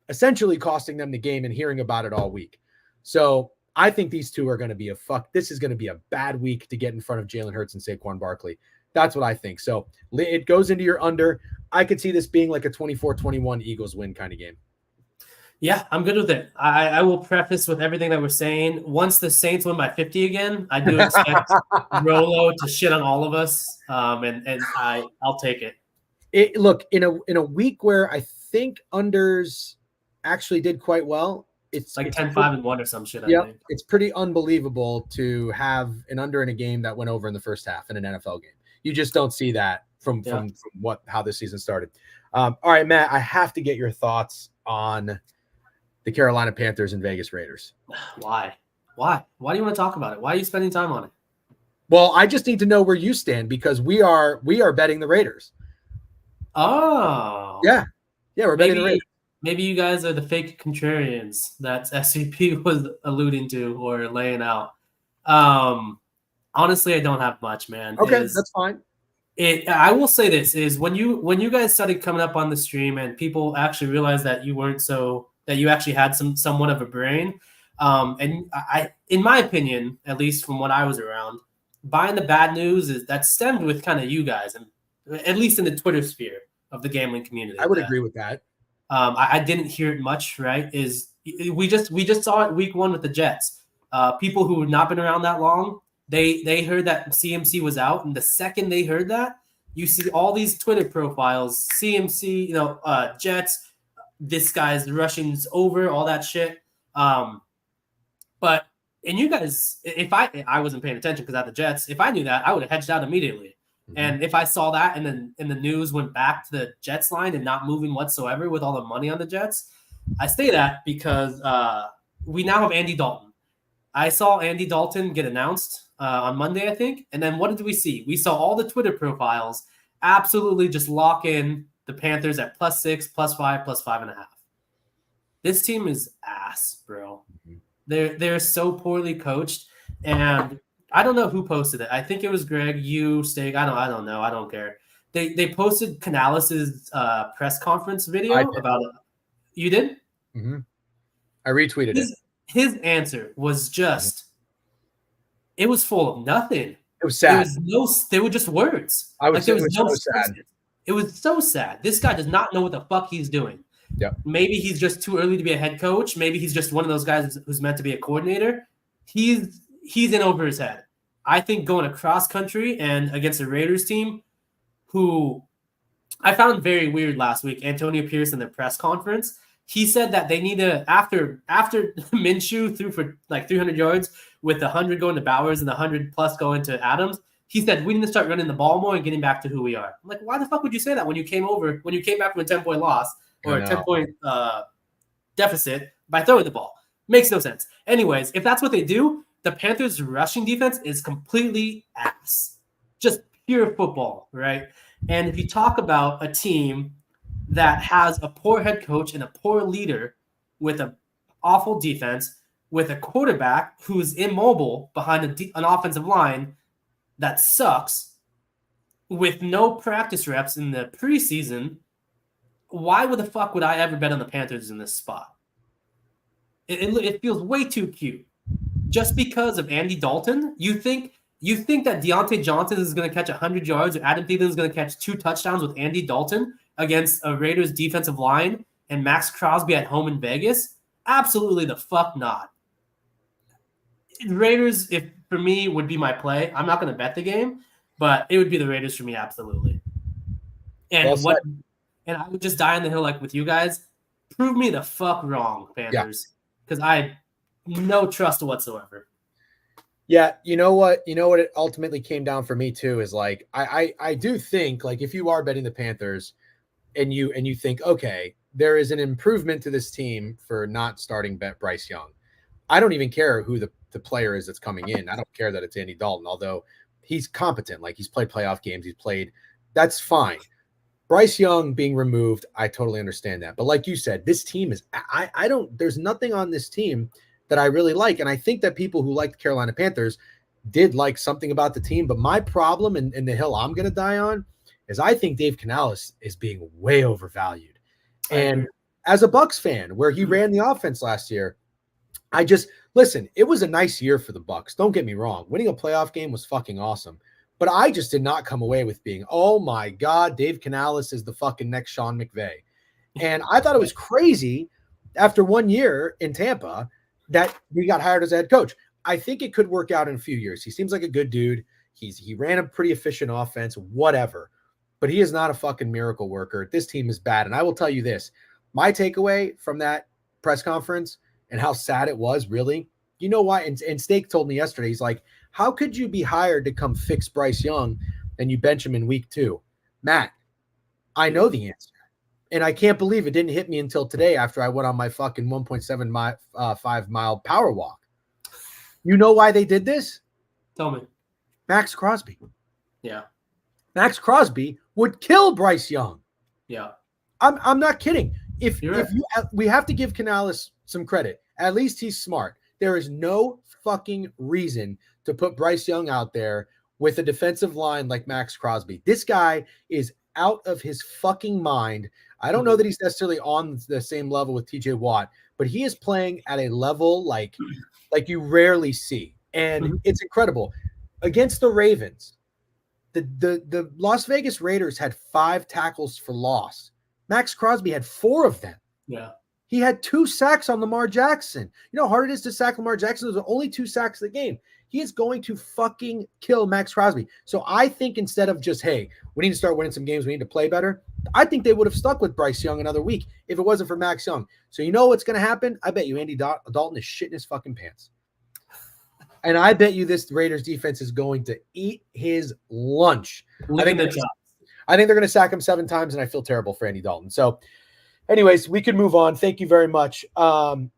essentially costing them the game and hearing about it all week. So I think these two are going to be this is going to be a bad week to get in front of Jalen Hurts and Saquon Barkley. That's what I think. So it goes into your under. I could see this being like a 24-21 Eagles win kind of game. Yeah, I'm good with it. I will preface with everything that we're saying. Once the Saints win by 50 again, I do expect Rolo to shit on all of us, and I'll take it. Look, in a week where I think unders actually did quite well, it's like 10-5-1 or some shit. Yeah, I think it's pretty unbelievable to have an under in a game that went over in the first half in an NFL game. You just don't see that from how this season started. All right, Matt, I have to get your thoughts on the Carolina Panthers and Vegas Raiders. Why do you want to talk about it? Why are you spending time on it? Well, I just need to know where you stand because we are betting the Raiders. Oh. Yeah, we're betting the Raiders. Maybe you guys are the fake contrarians that SVP was alluding to or laying out. Honestly, I don't have much, man. Okay, that's fine. I will say this is when you guys started coming up on the stream and people actually realized that you actually had somewhat of a brain. And I, in my opinion, at least from when I was around, buying the bad news that stemmed with kind of you guys, and at least in the Twitter sphere of the gambling community. I would agree with that. I didn't hear it much. Right? We just saw it week 1 with the Jets. People who had not been around that long, they heard that CMC was out, and the second they heard that, you see all these Twitter profiles, CMC, Jets. This guy's rushing's over, all that shit. But you guys, if I wasn't paying attention because I had the Jets, if I knew that, I would have hedged out immediately. Mm-hmm. And if I saw that and then the news went back to the Jets line and not moving whatsoever with all the money on the Jets, I say that because we now have Andy Dalton. I saw Andy Dalton get announced on Monday, I think. And then what did we see? We saw all the Twitter profiles absolutely just lock in the Panthers at +6, +5, +5.5. This team is ass, bro. Mm-hmm. They're so poorly coached, and I don't know who posted it. I think it was Greg, you, Steak. I don't know. I don't care. They posted Canales' press conference video about it. You did? Mm-hmm. I retweeted it. His answer was just it was full of nothing. It was sad. They were just words. I would say there was no so sad. It was so sad. This guy does not know what the fuck he's doing. Yeah. Maybe he's just too early to be a head coach. Maybe he's just one of those guys who's meant to be a coordinator. He's in over his head. I think going across country and against the Raiders team, who I found very weird last week, Antonio Pierce in the press conference, he said that they need to, after Minshew threw for like 300 yards with 100 going to Bowers and 100 plus going to Adams, he said, we need to start running the ball more and getting back to who we are. I'm like, why the fuck would you say that when you came back from a 10-point loss or a 10-point deficit by throwing the ball? Makes no sense. Anyways, if that's what they do, the Panthers' rushing defense is completely ass. Just pure football, right? And if you talk about a team that has a poor head coach and a poor leader with an awful defense, with a quarterback who's immobile behind an offensive line that sucks, with no practice reps in the preseason, why would the fuck would I ever bet on the Panthers in this spot? It feels way too cute. Just because of Andy Dalton, you think that Deontay Johnson is going to catch 100 yards or Adam Thielen is going to catch 2 touchdowns with Andy Dalton against a Raiders defensive line and Max Crosby at home in Vegas? Absolutely the fuck not. Raiders, if for me, would be my play. I'm not going to bet the game, but it would be the Raiders for me, absolutely. And and I would just die on the hill like with you guys. Prove me the fuck wrong, Panthers, because I no trust whatsoever. Yeah, you know what it ultimately came down for me too is like I do think like if you are betting the Panthers and you think, okay, there is an improvement to this team for not starting Bryce Young. I don't even care who the player is that's coming in. I don't care that it's Andy Dalton, although he's competent. Like he's played playoff games, that's fine. Bryce Young being removed, I totally understand that. But like you said, this team is there's nothing on this team that I really like. And I think that people who like the Carolina Panthers did like something about the team. But my problem and the hill I'm going to die on is I think Dave Canales is being way overvalued. And as a Bucs fan, where he ran the offense last year, listen, it was a nice year for the Bucs. Don't get me wrong. Winning a playoff game was fucking awesome. But I just did not come away with being, oh my God, Dave Canales is the fucking next Sean McVay. And I thought it was crazy after 1 year in Tampa that he got hired as a head coach. I think it could work out in a few years. He seems like a good dude. He ran a pretty efficient offense, whatever. But he is not a fucking miracle worker. This team is bad. And I will tell you this, my takeaway from that press conference and how sad it was, really, you know why? And Steak told me yesterday, he's like, how could you be hired to come fix Bryce Young and you bench him in week 2? Matt, I know the answer. And I can't believe it didn't hit me until today after I went on my fucking 1.75 mile power walk. You know why they did this? Tell me. Max Crosby. Yeah. Max Crosby would kill Bryce Young. Yeah. I'm not kidding. We have to give Canales some credit. At least he's smart. There is no fucking reason to put Bryce Young out there with a defensive line like Max Crosby. This guy is out of his fucking mind. I don't know that he's necessarily on the same level with TJ Watt, but he is playing at a level like you rarely see. And it's incredible. Against the Ravens, the Las Vegas Raiders had 5 tackles for loss. Max Crosby had 4 of them. Yeah. He had 2 sacks on Lamar Jackson. You know how hard it is to sack Lamar Jackson? There's only 2 sacks in the game. He is going to fucking kill Max Crosby. So I think instead of just, hey, we need to start winning some games, we need to play better, I think they would have stuck with Bryce Young another week if it wasn't for Max Young. So you know what's going to happen? I bet you Andy Dalton is shitting his fucking pants. And I bet you this Raiders defense is going to eat his lunch. I think they're going to sack him 7 times, and I feel terrible for Andy Dalton. So anyways, we can move on. Thank you very much.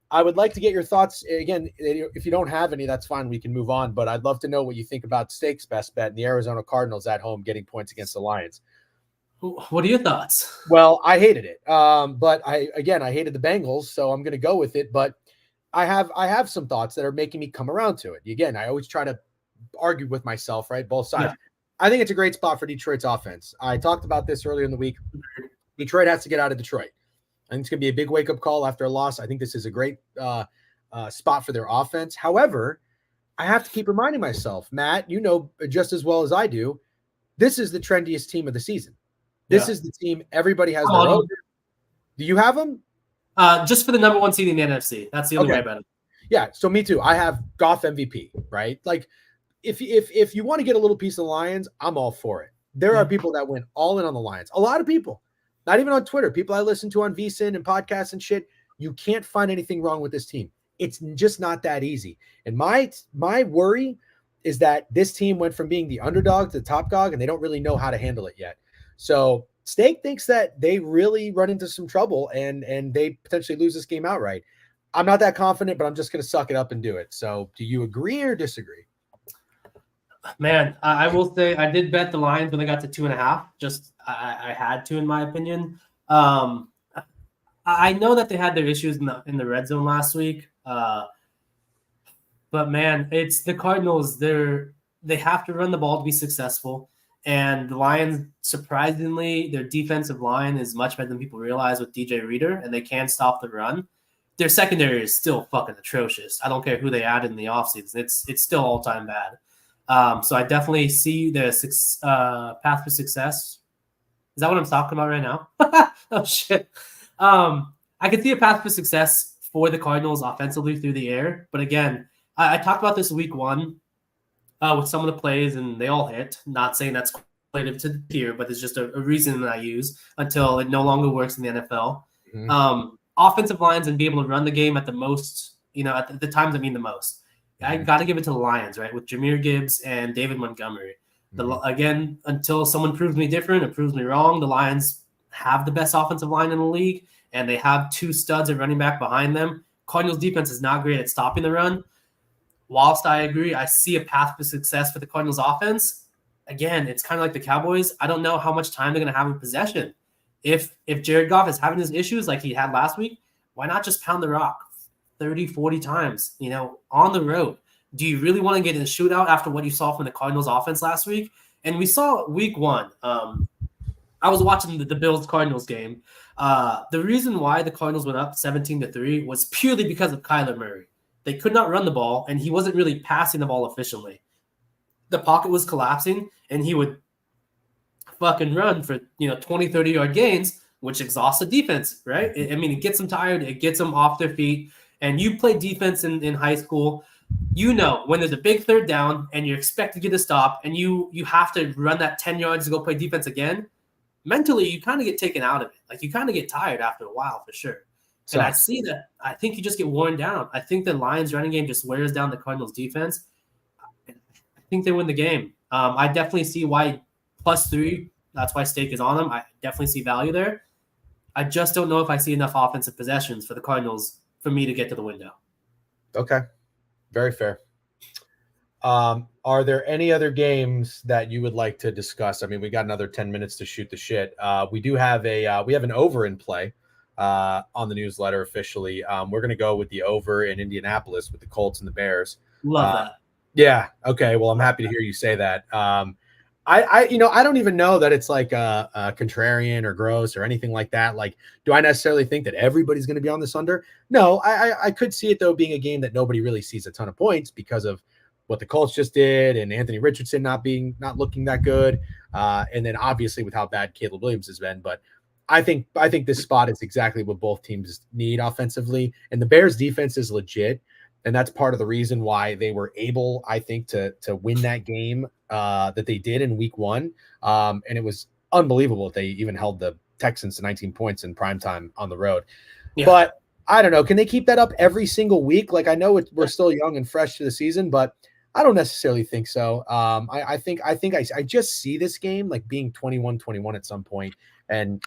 I would like to get your thoughts. Again, if you don't have any, that's fine. We can move on. But I'd love to know what you think about Steak's best bet and the Arizona Cardinals at home getting points against the Lions. What are your thoughts? Well, I hated it. But I hated the Bengals, so I'm going to go with it. But I have some thoughts that are making me come around to it. Again, I always try to argue with myself, right? Both sides. Yeah. I think it's a great spot for Detroit's offense. I talked about this earlier in the week. Detroit has to get out of Detroit. I think it's going to be a big wake-up call after a loss. I think this is a great spot for their offense. However, I have to keep reminding myself, Matt, you know just as well as I do, this is the trendiest team of the season. This is the team everybody has their own. Do you have them? Just for the number one seed in the NFC. That's the only way I bet it. Yeah, so me too. I have Goff MVP, right? Like, if you want to get a little piece of the Lions, I'm all for it. There are people that went all in on the Lions. A lot of people, not even on Twitter, people I listen to on VSiN and podcasts and shit. You can't find anything wrong with this team. It's just not that easy. And my worry is that this team went from being the underdog to the top dog, and they don't really know how to handle it yet. So Steak thinks that they really run into some trouble and they potentially lose this game outright. I'm not that confident, but I'm just going to suck it up and do it. So do you agree or disagree? Man, I will say I did bet the Lions when they got to 2.5. Just I had to, in my opinion. I know that they had their issues in the red zone last week. But man, it's the Cardinals. They have to run the ball to be successful. And the Lions, surprisingly, their defensive line is much better than people realize with DJ Reader, and they can stop the run. Their secondary is still fucking atrocious. I don't care who they added in the offseason. It's still all-time bad. So I definitely see the path for success. Is that what I'm talking about right now? Oh, shit. I could see a path for success for the Cardinals offensively through the air. But again, I talked about this week one with some of the plays, and they all hit. Not saying that's correlative to the tier, but it's just a reason that I use until it no longer works in the NFL. Mm-hmm. Offensive lines and be able to run the game at the most, at the times I mean the most. I got to give it to the Lions, right, with Jahmyr Gibbs and David Montgomery. Again, until someone proves me different or proves me wrong, the Lions have the best offensive line in the league, and they have two studs at running back behind them. Cardinals defense is not great at stopping the run. Whilst I agree, I see a path for success for the Cardinals offense. Again, it's kind of like the Cowboys. I don't know how much time they're going to have in possession. If Jared Goff is having his issues like he had last week, why not just pound the rock 30, 40 times, on the road? Do you really want to get in a shootout after what you saw from the Cardinals offense last week? And we saw week one. I was watching the Bills-Cardinals game. The reason why the Cardinals went up 17-3 was purely because of Kyler Murray. They could not run the ball, and he wasn't really passing the ball efficiently. The pocket was collapsing, and he would fucking run for 20, 30-yard gains, which exhausts the defense, right? I mean, it gets them tired. It gets them off their feet. And you play defense in high school, when there's a big third down and you're expected to get a stop and you have to run that 10 yards to go play defense again, mentally you kind of get taken out of it. Like you kind of get tired after a while for sure. And I see that. I think you just get worn down. I think the Lions running game just wears down the Cardinals defense. I think they win the game. I definitely see why +3, that's why Steak is on them. I definitely see value there. I just don't know if I see enough offensive possessions for the Cardinals for me to get to the window. Okay. Very fair. Are there any other games that you would like to discuss? I mean, we got another 10 minutes to shoot the shit. We do have we have an over in play on the newsletter officially. We're going to go with the over in Indianapolis with the Colts and the Bears. Love that. Yeah. Okay. Well, I'm happy to hear you say that. I don't even know that it's like a contrarian or gross or anything like that. Like, do I necessarily think that everybody's going to be on this under? No, I could see it though being a game that nobody really sees a ton of points because of what the Colts just did and Anthony Richardson not looking that good, and then obviously with how bad Caleb Williams has been. But I think this spot is exactly what both teams need offensively, and the Bears defense is legit. And that's part of the reason why they were able, I think, to win that game that they did in week one. And it was unbelievable that they even held the Texans to 19 points in primetime on the road. Yeah. But I don't know. Can they keep that up every single week? Like, I know we're still young and fresh to the season, but I don't necessarily think so. I think I just see this game like being 21-21 at some point. And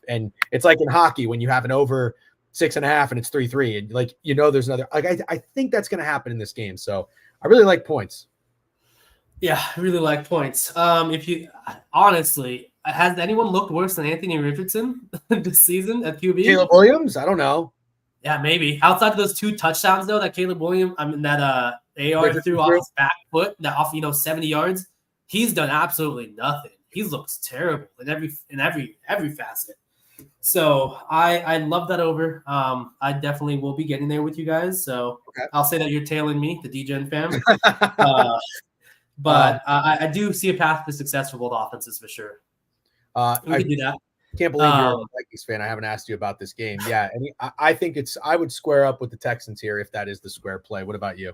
it's like in hockey when you have an over 6.5 and it's 3-3 and like there's another I think that's going to happen in this game. So I really like points. Yeah, I really like points. If you honestly, has anyone looked worse than Anthony Richardson this season at QB? Caleb Williams? I don't know. Yeah, maybe. Outside of those 2 touchdowns though, that Caleb Williams, that AR threw off his back foot, that off 70 yards, he's done absolutely nothing. He looks terrible in every facet. So I love that over. I definitely will be getting there with you guys. So Okay. I'll say that you're tailing me, the DGen fam. But I do see a path to success for both offenses for sure. We can do that. Can't believe you're a Vikings fan. I haven't asked you about this game. Yeah, and I think I would square up with the Texans here if that is the square play. What about you?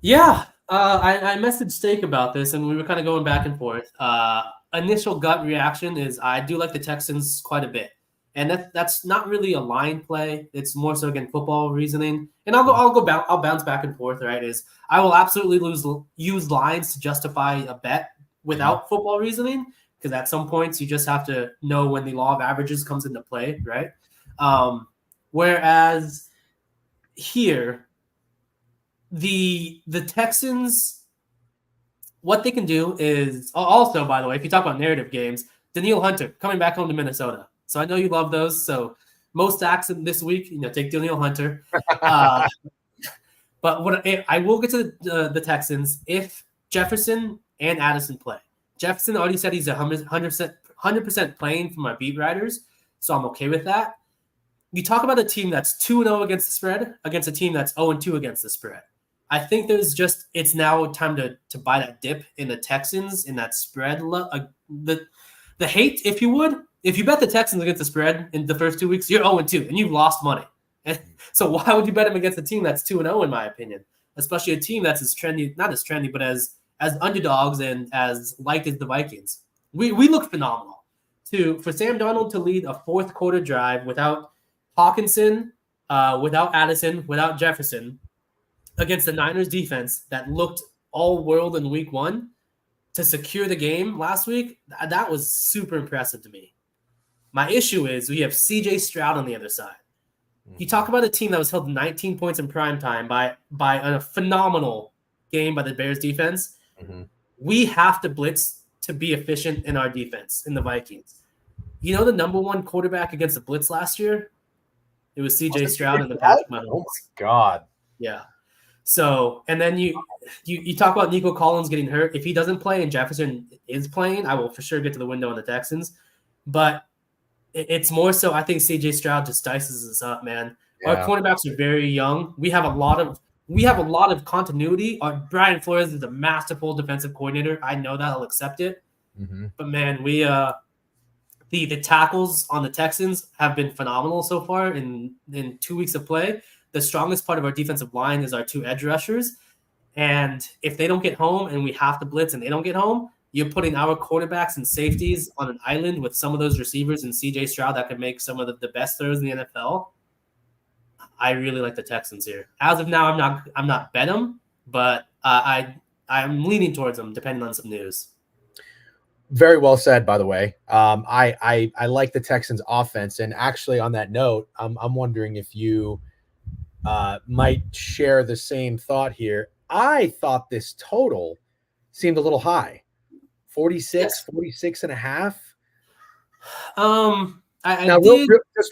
Yeah, I messaged Steak about this, and we were kind of going back and forth. Initial gut reaction is I do like the Texans quite a bit, and that's not really a line play. It's more so again football reasoning, and I'll bounce back and forth. Right, is I will absolutely use lines to justify a bet without football reasoning, because at some points you just have to know when the law of averages comes into play, right? Whereas here, the Texans, what they can do is also, by the way, if you talk about narrative games, Danielle Hunter coming back home to Minnesota. So I know you love those. So most sacks this week, take Danielle Hunter. But what I will get to the Texans if Jefferson and Addison play. Jefferson already said he's 100% playing for my beat writers, so I'm okay with that. You talk about a team that's 2-0 against the spread against a team that's 0-2 against the spread. I think it's now time to buy that dip in the Texans in that spread. The hate, if you would, if you bet the Texans against the spread in the first 2 weeks, you're 0-2 and you've lost money. And so why would you bet them against a team that's 2-0 in my opinion, especially a team that's not as trendy, but as underdogs and as liked as the Vikings. We look phenomenal. For Sam Darnold to lead a fourth quarter drive without Hawkinson, without Addison, without Jefferson, against the Niners defense that looked all world in week 1 to secure the game last week, that was super impressive to me. My issue is we have CJ Stroud on the other side. You talk about a team that was held 19 points in prime time by a phenomenal game by the Bears defense. We have to blitz to be efficient in our defense in the Vikings. The number one quarterback against the blitz last year? It was CJ Stroud and the Patrick Mahomes. Oh my God. Yeah. So, and then you talk about Nico Collins getting hurt. If he doesn't play and Jefferson is playing, I will for sure get to the window on the Texans. But it's more so I think CJ Stroud just dices us up, man. Yeah. Our cornerbacks are very young. We have a lot of continuity. Brian Flores is a masterful defensive coordinator. I know that. I'll accept it. But man, we the tackles on the Texans have been phenomenal so far in 2 weeks of play. The strongest part of our defensive line is our 2 edge rushers. And if they don't get home and we have to blitz and they don't get home, you're putting our quarterbacks and safeties on an island with some of those receivers and CJ Stroud that can make some of the best throws in the NFL. I really like the Texans here. As of now, I'm not bet them, but I'm leaning towards them depending on some news. Very well said, by the way. I like the Texans offense, and actually on that note, I'm wondering if you might share the same thought here. I thought this total seemed a little high. 46 and a half.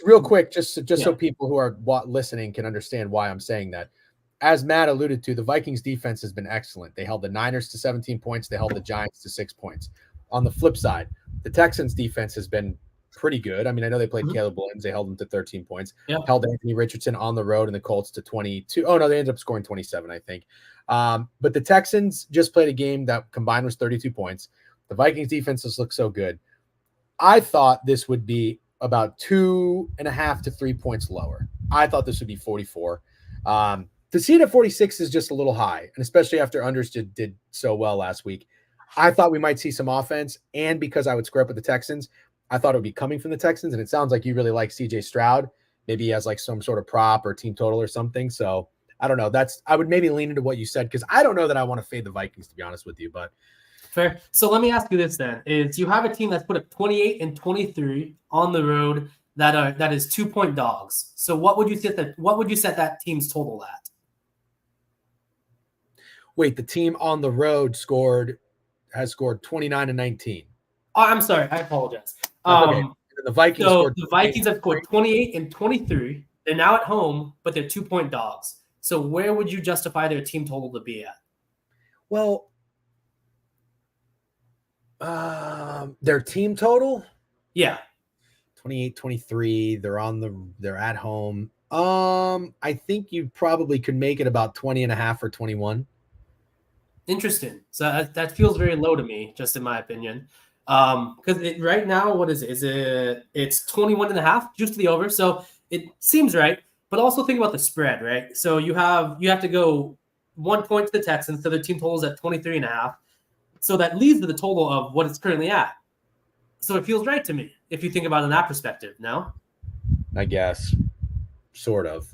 Real quick, just so people who are listening can understand why I'm saying that. As Matt alluded to, the Vikings defense has been excellent. They held the Niners to 17 points. They held the Giants to 6 points. On the flip side, the Texans defense has been pretty good. I mean, I know they played Caleb Williams. They held him to 13 points. Yep. Held Anthony Richardson on the road and the Colts to 22. Oh, no, they ended up scoring 27, I think. But the Texans just played a game that combined was 32 points. The Vikings defenses look so good. I thought this would be about 2.5 to 3 points lower. I thought this would be 44. To see it at 46 is just a little high, and especially after unders did so well last week. I thought we might see some offense, and because I would square up with the Texans, I thought it would be coming from the Texans, and it sounds like you really like CJ Stroud. Maybe he has like some sort of prop or team total or something. So I don't know. I would maybe lean into what you said, because I don't know that I want to fade the Vikings, to be honest with you, but fair. So let me ask you this then: is you have a team that's put up 28 and 23 on the road that is 2-point dogs. So what would you set that team's total at? Wait, the team on the road has scored 29 and 19. Oh, I'm sorry, I apologize. Okay. The Vikings. So the Vikings have scored 28 and 23. They're now at home, but they're 2-point dogs. So where would you justify their team total to be at? Well, their team total? Yeah. 28-23. They're at home. I think you probably could make it about 20.5 or 21. Interesting. So that feels very low to me, just in my opinion. Because right now, what is it? It's 21.5, juice to the over. So it seems right. But also think about the spread, right? So you have to go 1 point to the Texans, so their team totals at 23.5. So that leads to the total of what it's currently at. So it feels right to me if you think about it in that perspective. No, I guess, sort of.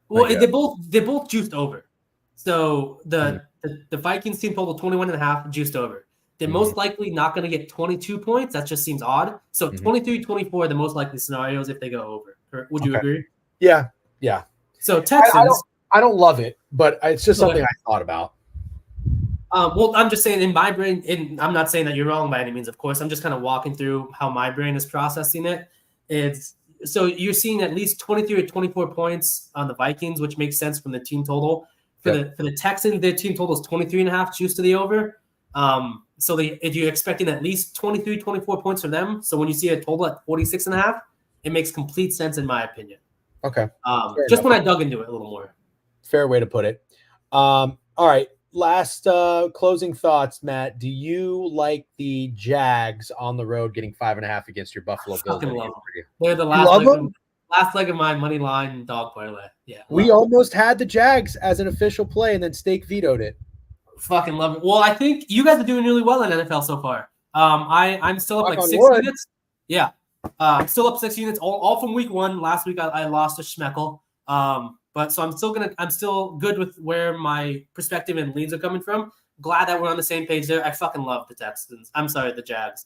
well, they both juiced over. So the Vikings team total 21.5 juiced over. They're most likely not going to get 22 points. That just seems odd. So 23-24 are the most likely scenarios if they go over. Would you agree? Yeah. So Texans. I don't love it, but it's just something I thought about. Well, I'm just saying in my brain, and I'm not saying that you're wrong by any means, of course. I'm just kind of walking through how my brain is processing it. So you're seeing at least 23 or 24 points on the Vikings, which makes sense from the team total. For the Texans, their team total is 23.5, juice to the over. So if you're expecting at least 23, 24 points from them, so when you see a total at 46.5, it makes complete sense in my opinion. Okay. Just when I dug into it a little more. Fair way to put it. All right. Last closing thoughts, Matt. Do you like the Jags on the road getting 5.5 against your Buffalo Bills? They're the last leg of my money line dog parlay. Yeah. We almost had the Jags as an official play, and then Steak vetoed it. Fucking love it. Well, I think you guys are doing really well in NFL so far. I'm still up like 6 units. Yeah. I'm still up 6 units, all from week 1. Last week I lost a schmeckle. But so I'm still good with where my perspective and leads are coming from. Glad that we're on the same page there. I fucking love the Texans. I'm sorry, the Jags.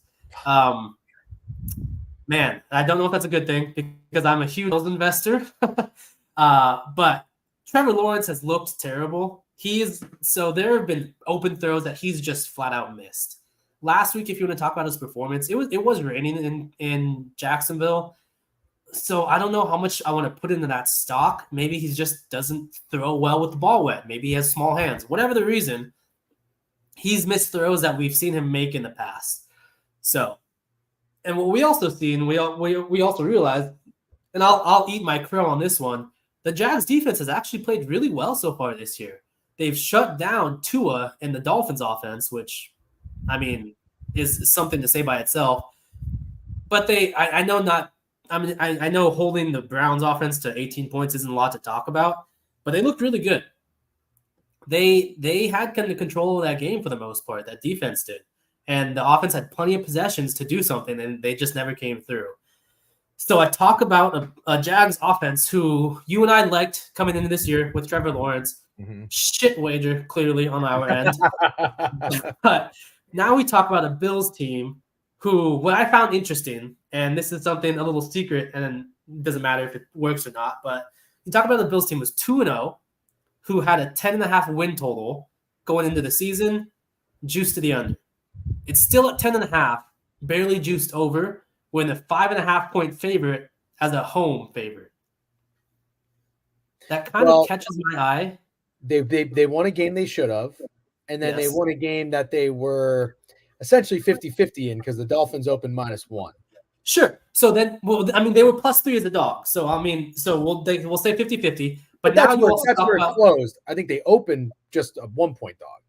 Man, I don't know if that's a good thing because I'm a huge investor. But Trevor Lawrence has looked terrible. There have been open throws that he's just flat out missed. Last week, if you want to talk about his performance, it was raining in Jacksonville. So I don't know how much I want to put into that stock. Maybe he just doesn't throw well with the ball wet. Maybe he has small hands. Whatever the reason, he's missed throws that we've seen him make in the past. So, and what we also see, and we also realize, and I'll eat my crow on this one, the Jags defense has actually played really well so far this year. They've shut down Tua and the Dolphins offense, which, I mean, is something to say by itself. But I know holding the Browns offense to 18 points isn't a lot to talk about, but they looked really good. They had kind of control of that game for the most part. That defense did. And the offense had plenty of possessions to do something, and they just never came through. So I talk about a Jags offense who you and I liked coming into this year with Trevor Lawrence. Shit wager, clearly, on our end. But now we talk about a Bills team who, what I found interesting, and this is something a little secret, and it doesn't matter if it works or not, but you talk about the Bills team was 2-0, who had a 10.5 win total going into the season, juiced to the under. It's still at 10.5, barely juiced over, when a 5.5 point favorite as a home favorite. That kind of catches my eye. They won a game they should have, and then they won a game that they were essentially 50-50 in because the Dolphins opened -1. Sure. So then, they were +3 as a dog. So, we'll say 50-50. But now that's where it closed. I think they opened just a 1 point dog.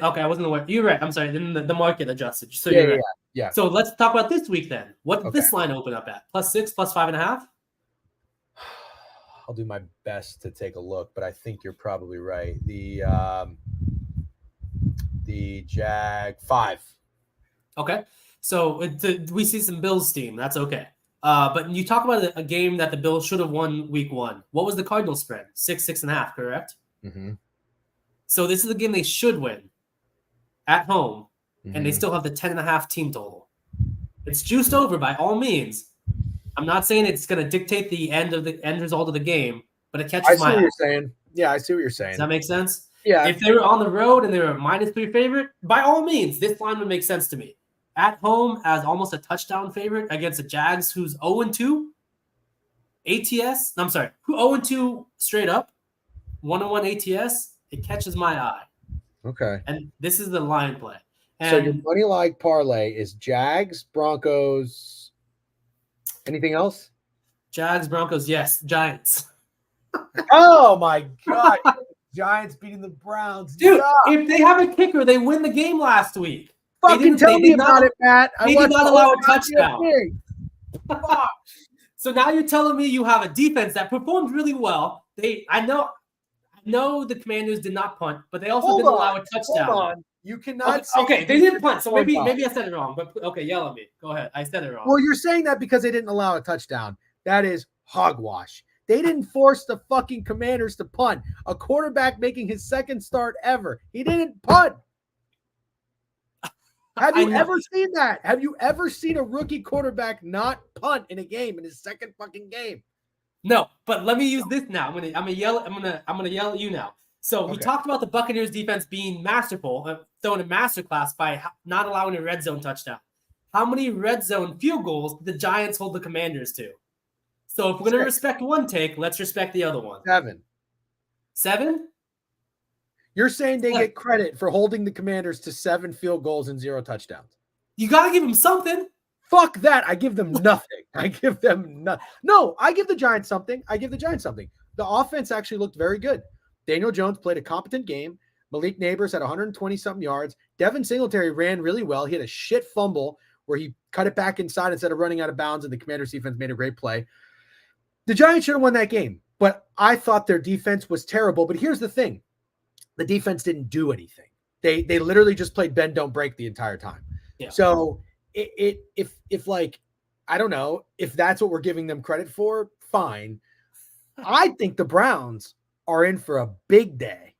Okay, I wasn't aware. You're right. I'm sorry. Then the market adjusted. So you're right. Yeah. So let's talk about this week then. What did this line open up at? +6, +5.5? I'll do my best to take a look, but I think you're probably right. The Jag 5. Okay. So we see some Bills steam. That's okay. But you talk about a game that the Bills should have won week 1. What was the Cardinals spread? 6.5, correct? Mm-hmm. So this is a game they should win at home, and they still have the 10.5 team total. It's juiced over by all means. I'm not saying it's going to dictate the end result of the game, but it catches my eye. I see what you're saying. Yeah, I see what you're saying. Does that make sense? Yeah. If they were on the road and they were a -3 favorite, by all means, this line would make sense to me. At home as almost a touchdown favorite against the Jags, who's 0-2 ATS. I'm sorry, who 0-2 straight up, 1-1 ATS. It catches my eye. Okay. And this is the line play. And so your money line parlay is Jags, Broncos, Anything else? Jags, Broncos, yes. Giants. Oh my God. Giants beating the Browns. Dude, Yeah. if they have a kicker, they win the game last week. Fucking tell me about it, Matt. They did not allow a touchdown. Fuck. So now you're telling me you have a defense that performed really well. I know the Commanders did not punt, but they also didn't allow a touchdown. Hold on. You cannot okay, they didn't punt, so maybe I said it wrong. But okay, yell at me. Go ahead. I said it wrong. Well, you're saying that because they didn't allow a touchdown. That is hogwash. They didn't force the fucking Commanders to punt. A quarterback making his second start ever. He didn't punt. Have you ever seen that? Have you ever seen a rookie quarterback not punt in a game, in his second fucking game? No, but let me use this now. I'm gonna yell at you now. So we talked about the Buccaneers defense being masterful, throwing a masterclass by not allowing a red zone touchdown. How many red zone field goals did the Giants hold the Commanders to? So if we're going to respect one take, let's respect the other one. 7. 7? You're saying they get credit for holding the Commanders to 7 field goals and 0 touchdowns. You got to give them something. Fuck that. I give them nothing. I give them nothing. No, I give the Giants something. The offense actually looked very good. Daniel Jones played a competent game. Malik Neighbors had 120-something yards. Devin Singletary ran really well. He had a shit fumble where he cut it back inside instead of running out of bounds, and the Commanders defense made a great play. The Giants should have won that game, but I thought their defense was terrible. But here's the thing. The defense didn't do anything. They literally just played bend, don't break the entire time. Yeah. So if like, I don't know, if that's what we're giving them credit for, fine. I think the Browns are in for a big day.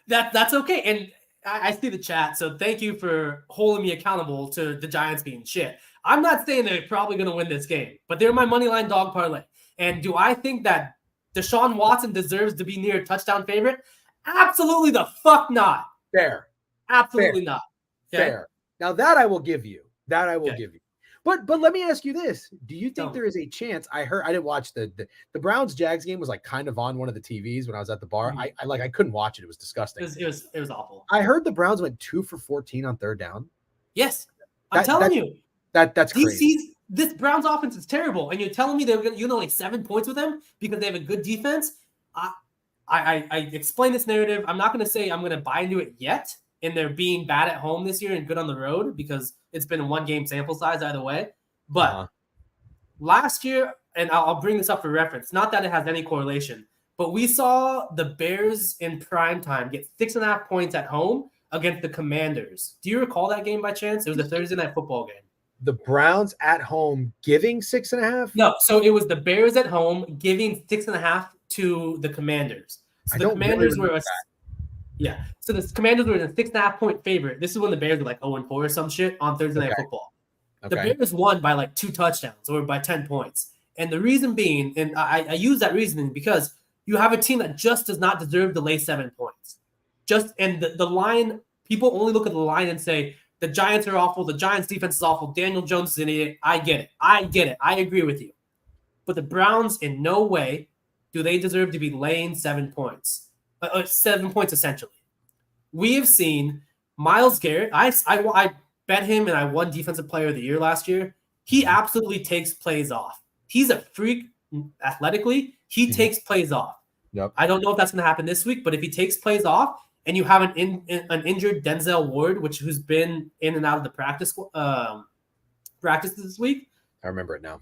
That's okay. And I see the chat, so thank you for holding me accountable to the Giants being shit. I'm not saying they're probably going to win this game, but they're my moneyline dog parlay. And do I think that Deshaun Watson deserves to be near a touchdown favorite? Absolutely the fuck not. Fair. Absolutely not. Okay? Fair. Now that I will give you. Give you. But let me ask you this. Do you think there is a chance? I didn't watch the Browns Jags game was like kind of on one of the TVs when I was at the bar. Mm-hmm. I couldn't watch it. It was disgusting. It was awful. I heard the Browns went 2 for 14 on third down. Yes. I'm telling you. That's crazy. This Browns offense is terrible. And you're telling me you're only 7 points with them because they have a good defense. I explained this narrative. I'm not going to say I'm going to buy into it yet. And they're being bad at home this year and good on the road because it's been a 1-game sample size either way. But last year, and I'll bring this up for reference, not that it has any correlation, but we saw the Bears in primetime get 6.5 points at home against the Commanders. Do you recall that game by chance? It was a Thursday night football game. The Browns at home giving 6.5? No, so it was the Bears at home giving 6.5 to the Commanders. So the Commanders were yeah. So the Commanders were a 6.5 point favorite. This is when the Bears were like 0-4 or some shit on Thursday Night Football. The Bears won by like 2 touchdowns or by 10 points. And the reason being, and I use that reasoning because you have a team that just does not deserve to lay 7 points. And the line, people only look at the line and say, the Giants are awful. The Giants defense is awful. Daniel Jones is an idiot. I get it. I agree with you. But the Browns, in no way do they deserve to be laying 7 points. 7 points essentially. We have seen Myles Garrett. I bet him and I won Defensive Player of the Year last year. He absolutely takes plays off. He's a freak athletically. He takes plays off. Yep. I don't know if that's going to happen this week, but if he takes plays off and you have an injured Denzel Ward, who's been in and out of the practice this week. I remember it now.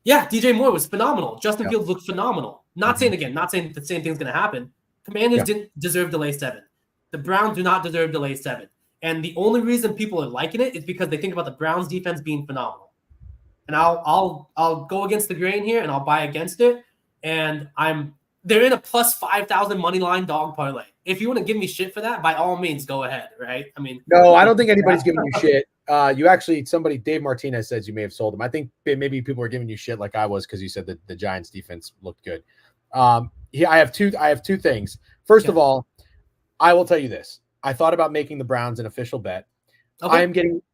Yeah, DJ Moore was phenomenal. Justin Fields looked phenomenal. Not saying the same thing's going to happen. Commanders didn't deserve to lay 7. The Browns do not deserve to lay 7. And the only reason people are liking it is because they think about the Browns defense being phenomenal. And I'll go against the grain here and I'll buy against it. And they're in a plus 5,000 money line dog parlay. If you want to give me shit for that, by all means, go ahead. Right? I mean, no, I don't think anybody's giving you shit. Dave Martinez says you may have sold him. I think maybe people are giving you shit like I was because you said that the Giants defense looked good. I have two things. First of all, I will tell you this. I thought about making the Browns an official bet. Okay.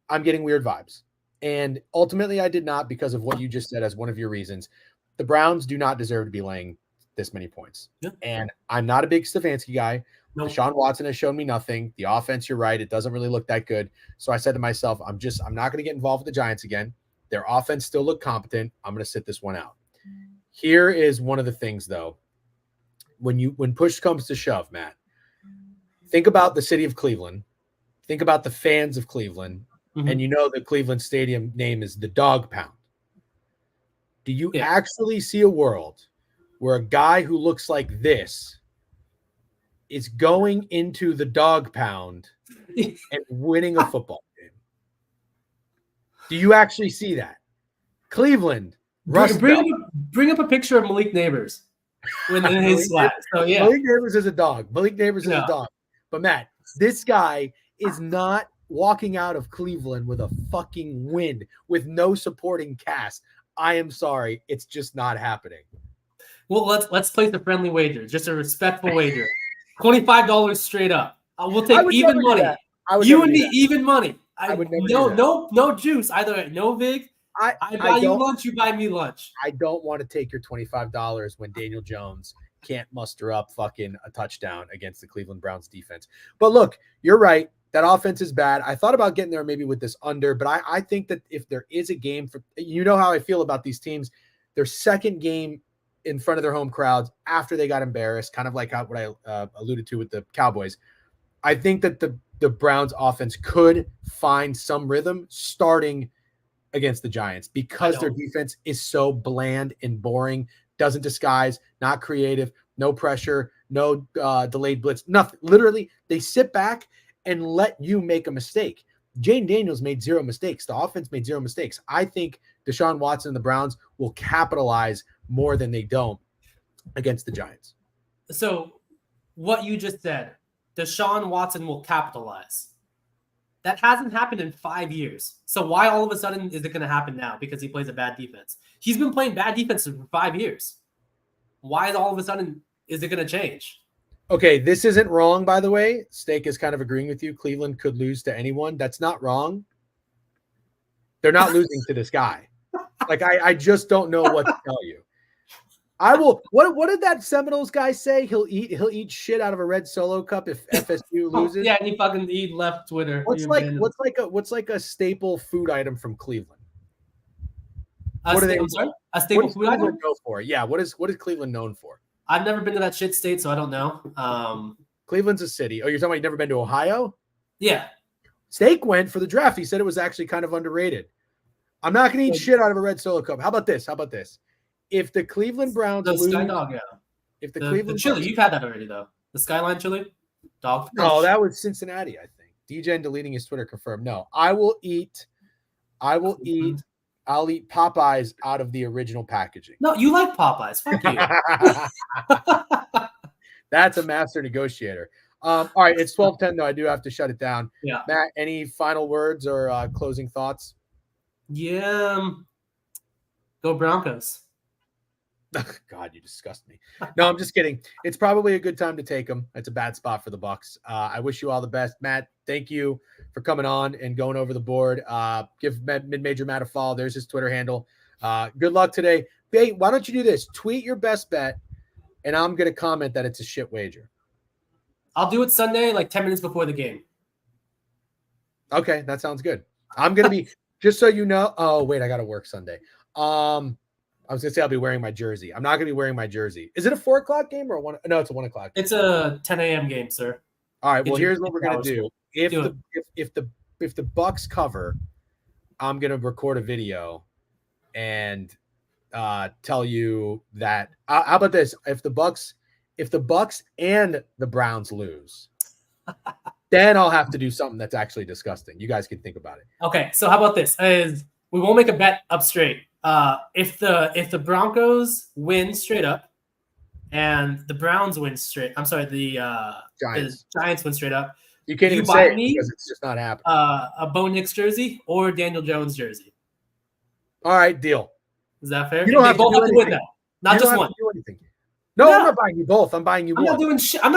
I'm getting weird vibes. And ultimately I did not because of what you just said as one of your reasons. The Browns do not deserve to be laying this many points. Yeah. And I'm not a big Stefanski guy. No. Deshaun Watson has shown me nothing. The offense, you're right. It doesn't really look that good. So I said to myself, I'm not going to get involved with the Giants again. Their offense still looked competent. I'm going to sit this one out. Here is one of the things, though. When push comes to shove, Matt, think about the city of Cleveland. Think about the fans of Cleveland. And you know the Cleveland Stadium name is the Dog Pound. Do you actually see a world where a guy who looks like this is going into the Dog Pound and winning a football game? Do you actually see that? Cleveland, bring up a picture of Malik Neighbors in his slap. So yeah, Malik Neighbors is a dog. Malik Neighbors is a dog. But Matt, this guy is not walking out of Cleveland with a fucking win, with no supporting cast. I am sorry, it's just not happening. Well, let's place a friendly wager, just a respectful wager. $25 straight up. We'll take even money. You and me, even money. I would never no juice. Either no vig. I buy you lunch, you buy me lunch. I don't want to take your $25 when Daniel Jones can't muster up fucking a touchdown against the Cleveland Browns defense. But look, you're right. That offense is bad. I thought about getting there maybe with this under, but I think that if there is a game for, you know how I feel about these teams, their second game in front of their home crowds after they got embarrassed, kind of like what I alluded to with the Cowboys. I think that the Browns offense could find some rhythm starting against the Giants because their defense is so bland and boring, doesn't disguise, not creative, no pressure, no delayed blitz, nothing. Literally, they sit back and let you make a mistake. Jane Daniels made zero mistakes. The offense made zero mistakes. I think Deshaun Watson and the Browns will capitalize more than they don't against the Giants. So what you just said, Deshaun Watson will capitalize. That hasn't happened in 5 years. So why all of a sudden is it going to happen now? Because he plays a bad defense. He's been playing bad defense for 5 years. Why is all of a sudden is it going to change? Okay, this isn't wrong, by the way. Steak is kind of agreeing with you. Cleveland could lose to anyone. That's not wrong. They're not losing to this guy. Like, I just don't know what to tell you. I will. What did that Seminoles guy say? He'll eat shit out of a red Solo cup if FSU loses. Yeah, and he left Twitter. What's like a staple food item from Cleveland? I'm sorry? A staple food item? Go for? Yeah. What is Cleveland known for? I've never been to that shit state, so I don't know. Cleveland's a city. Oh, you're talking about you've never been to Ohio? Yeah. Steak went for the draft. He said it was actually kind of underrated. I'm not going to eat shit out of a red Solo cup. How about this? If the Cleveland Browns lose, Sky Dog, yeah. If the Cleveland chili, you've had that already though. The Skyline chili, dog. No, that was Cincinnati, I think. DJ and deleting his Twitter confirmed. No, I'll eat Popeyes out of the original packaging. No, you like Popeyes. Fuck you. That's a master negotiator. All right, it's 12:10 though. I do have to shut it down. Yeah. Matt, any final words or closing thoughts? Yeah. Go Broncos. God, you disgust me. No, I'm just kidding. It's probably a good time to take them. It's a bad spot for the Bucs. I wish you all the best. Matt, thank you for coming on and going over the board. Give NotMidMajorMatt a follow. There's his Twitter handle. Good luck today. Hey, why don't you do this? Tweet your best bet, and I'm going to comment that it's a shit wager. I'll do it Sunday, like 10 minutes before the game. Okay, that sounds good. I'm going to be, just so you know. Oh, wait, I got to work Sunday. I was going to say I'll be wearing my jersey. I'm not going to be wearing my jersey. Is it a 4 o'clock game or a 1? No, it's a 1 o'clock game. It's a 10 a.m. game, sir. All right. Well, here's what we're going to do. If the Bucs cover, I'm going to record a video and tell you that. How about this? If the Bucs and the Browns lose, then I'll have to do something that's actually disgusting. You guys can think about it. Okay. So how about this? We won't make a bet up straight. If the Broncos win straight up and the Browns win straight, I'm sorry, the Giants win straight up. You can't even say it because it's just not happening. A Bo Nix jersey or Daniel Jones jersey. All right, deal. Is that fair? You don't have to do anything. Win that. Not just one. No, I'm not buying you both. I'm buying you one. I'm not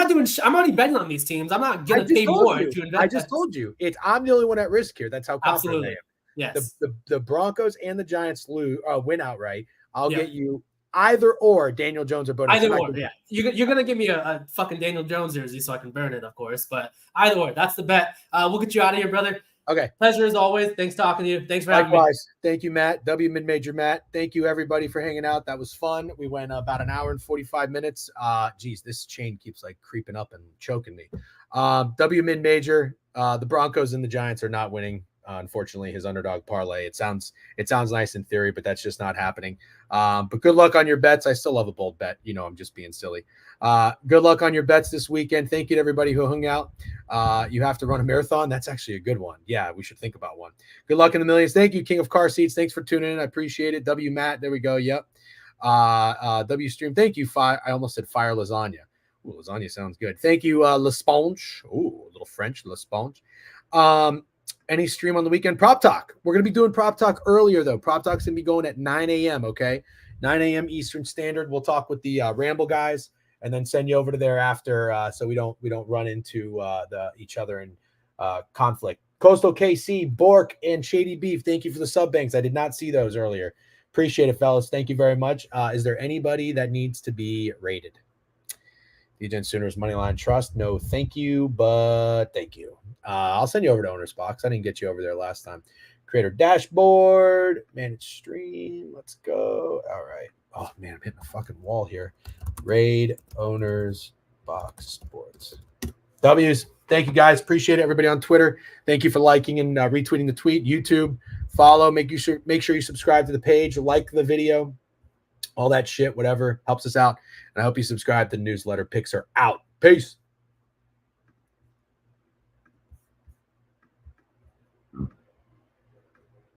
doing shit. I'm already betting on these teams. I'm not going to pay more to invest. I just told you. I'm the only one at risk here. That's how confident I am. Yes. The Broncos and the Giants win outright. I'll get you either or Daniel Jones or Bo Nix. Either or, yeah. You're going to give me a fucking Daniel Jones jersey so I can burn it, of course. But either or, that's the bet. We'll get you out of here, brother. Okay. Pleasure as always. Thanks talking to you. Thanks for having me. Likewise. Thank you, Matt. WMidMajorMatt. Thank you, everybody, for hanging out. That was fun. We went about an hour and 45 minutes. Geez, this chain keeps like creeping up and choking me. WMidMajor. The Broncos and the Giants are not winning. Unfortunately, his underdog parlay. It sounds nice in theory, but that's just not happening. But good luck on your bets. I still love a bold bet. You know, I'm just being silly. Good luck on your bets this weekend. Thank you to everybody who hung out. You have to run a marathon. That's actually a good one. Yeah, we should think about one. Good luck in the millions. Thank you, King of Car Seats. Thanks for tuning in. I appreciate it. W Matt. There we go. Yep. W Stream. Thank you. I almost said Fire Lasagna. Ooh, lasagna sounds good. Thank you, Le Sponge. Ooh, a little French, Le Sponge. Any stream on the weekend? Prop Talk. We're going to be doing Prop Talk earlier, though. Prop Talk's going to be going at 9 a.m., okay? 9 a.m. Eastern Standard. We'll talk with the Ramble guys and then send you over to there after so we don't run into each other in conflict. Coastal KC, Bork, and Shady Beef, thank you for the sub banks. I did not see those earlier. Appreciate it, fellas. Thank you very much. Is there anybody that needs to be rated? DGen Sooners Moneyline Trust. No, thank you, but thank you. I'll send you over to Owner's Box. I didn't get you over there last time. Creator Dashboard. Manage Stream. Let's go. All right. Oh, man, I'm hitting a fucking wall here. Raid Owner's Box Sports. W's. Thank you, guys. Appreciate it. Everybody on Twitter. Thank you for liking and retweeting the tweet. YouTube. Follow. Make sure you subscribe to the page. Like the video. All that shit, whatever. Helps us out. And I hope you subscribe to the newsletter. Picks are out. Peace.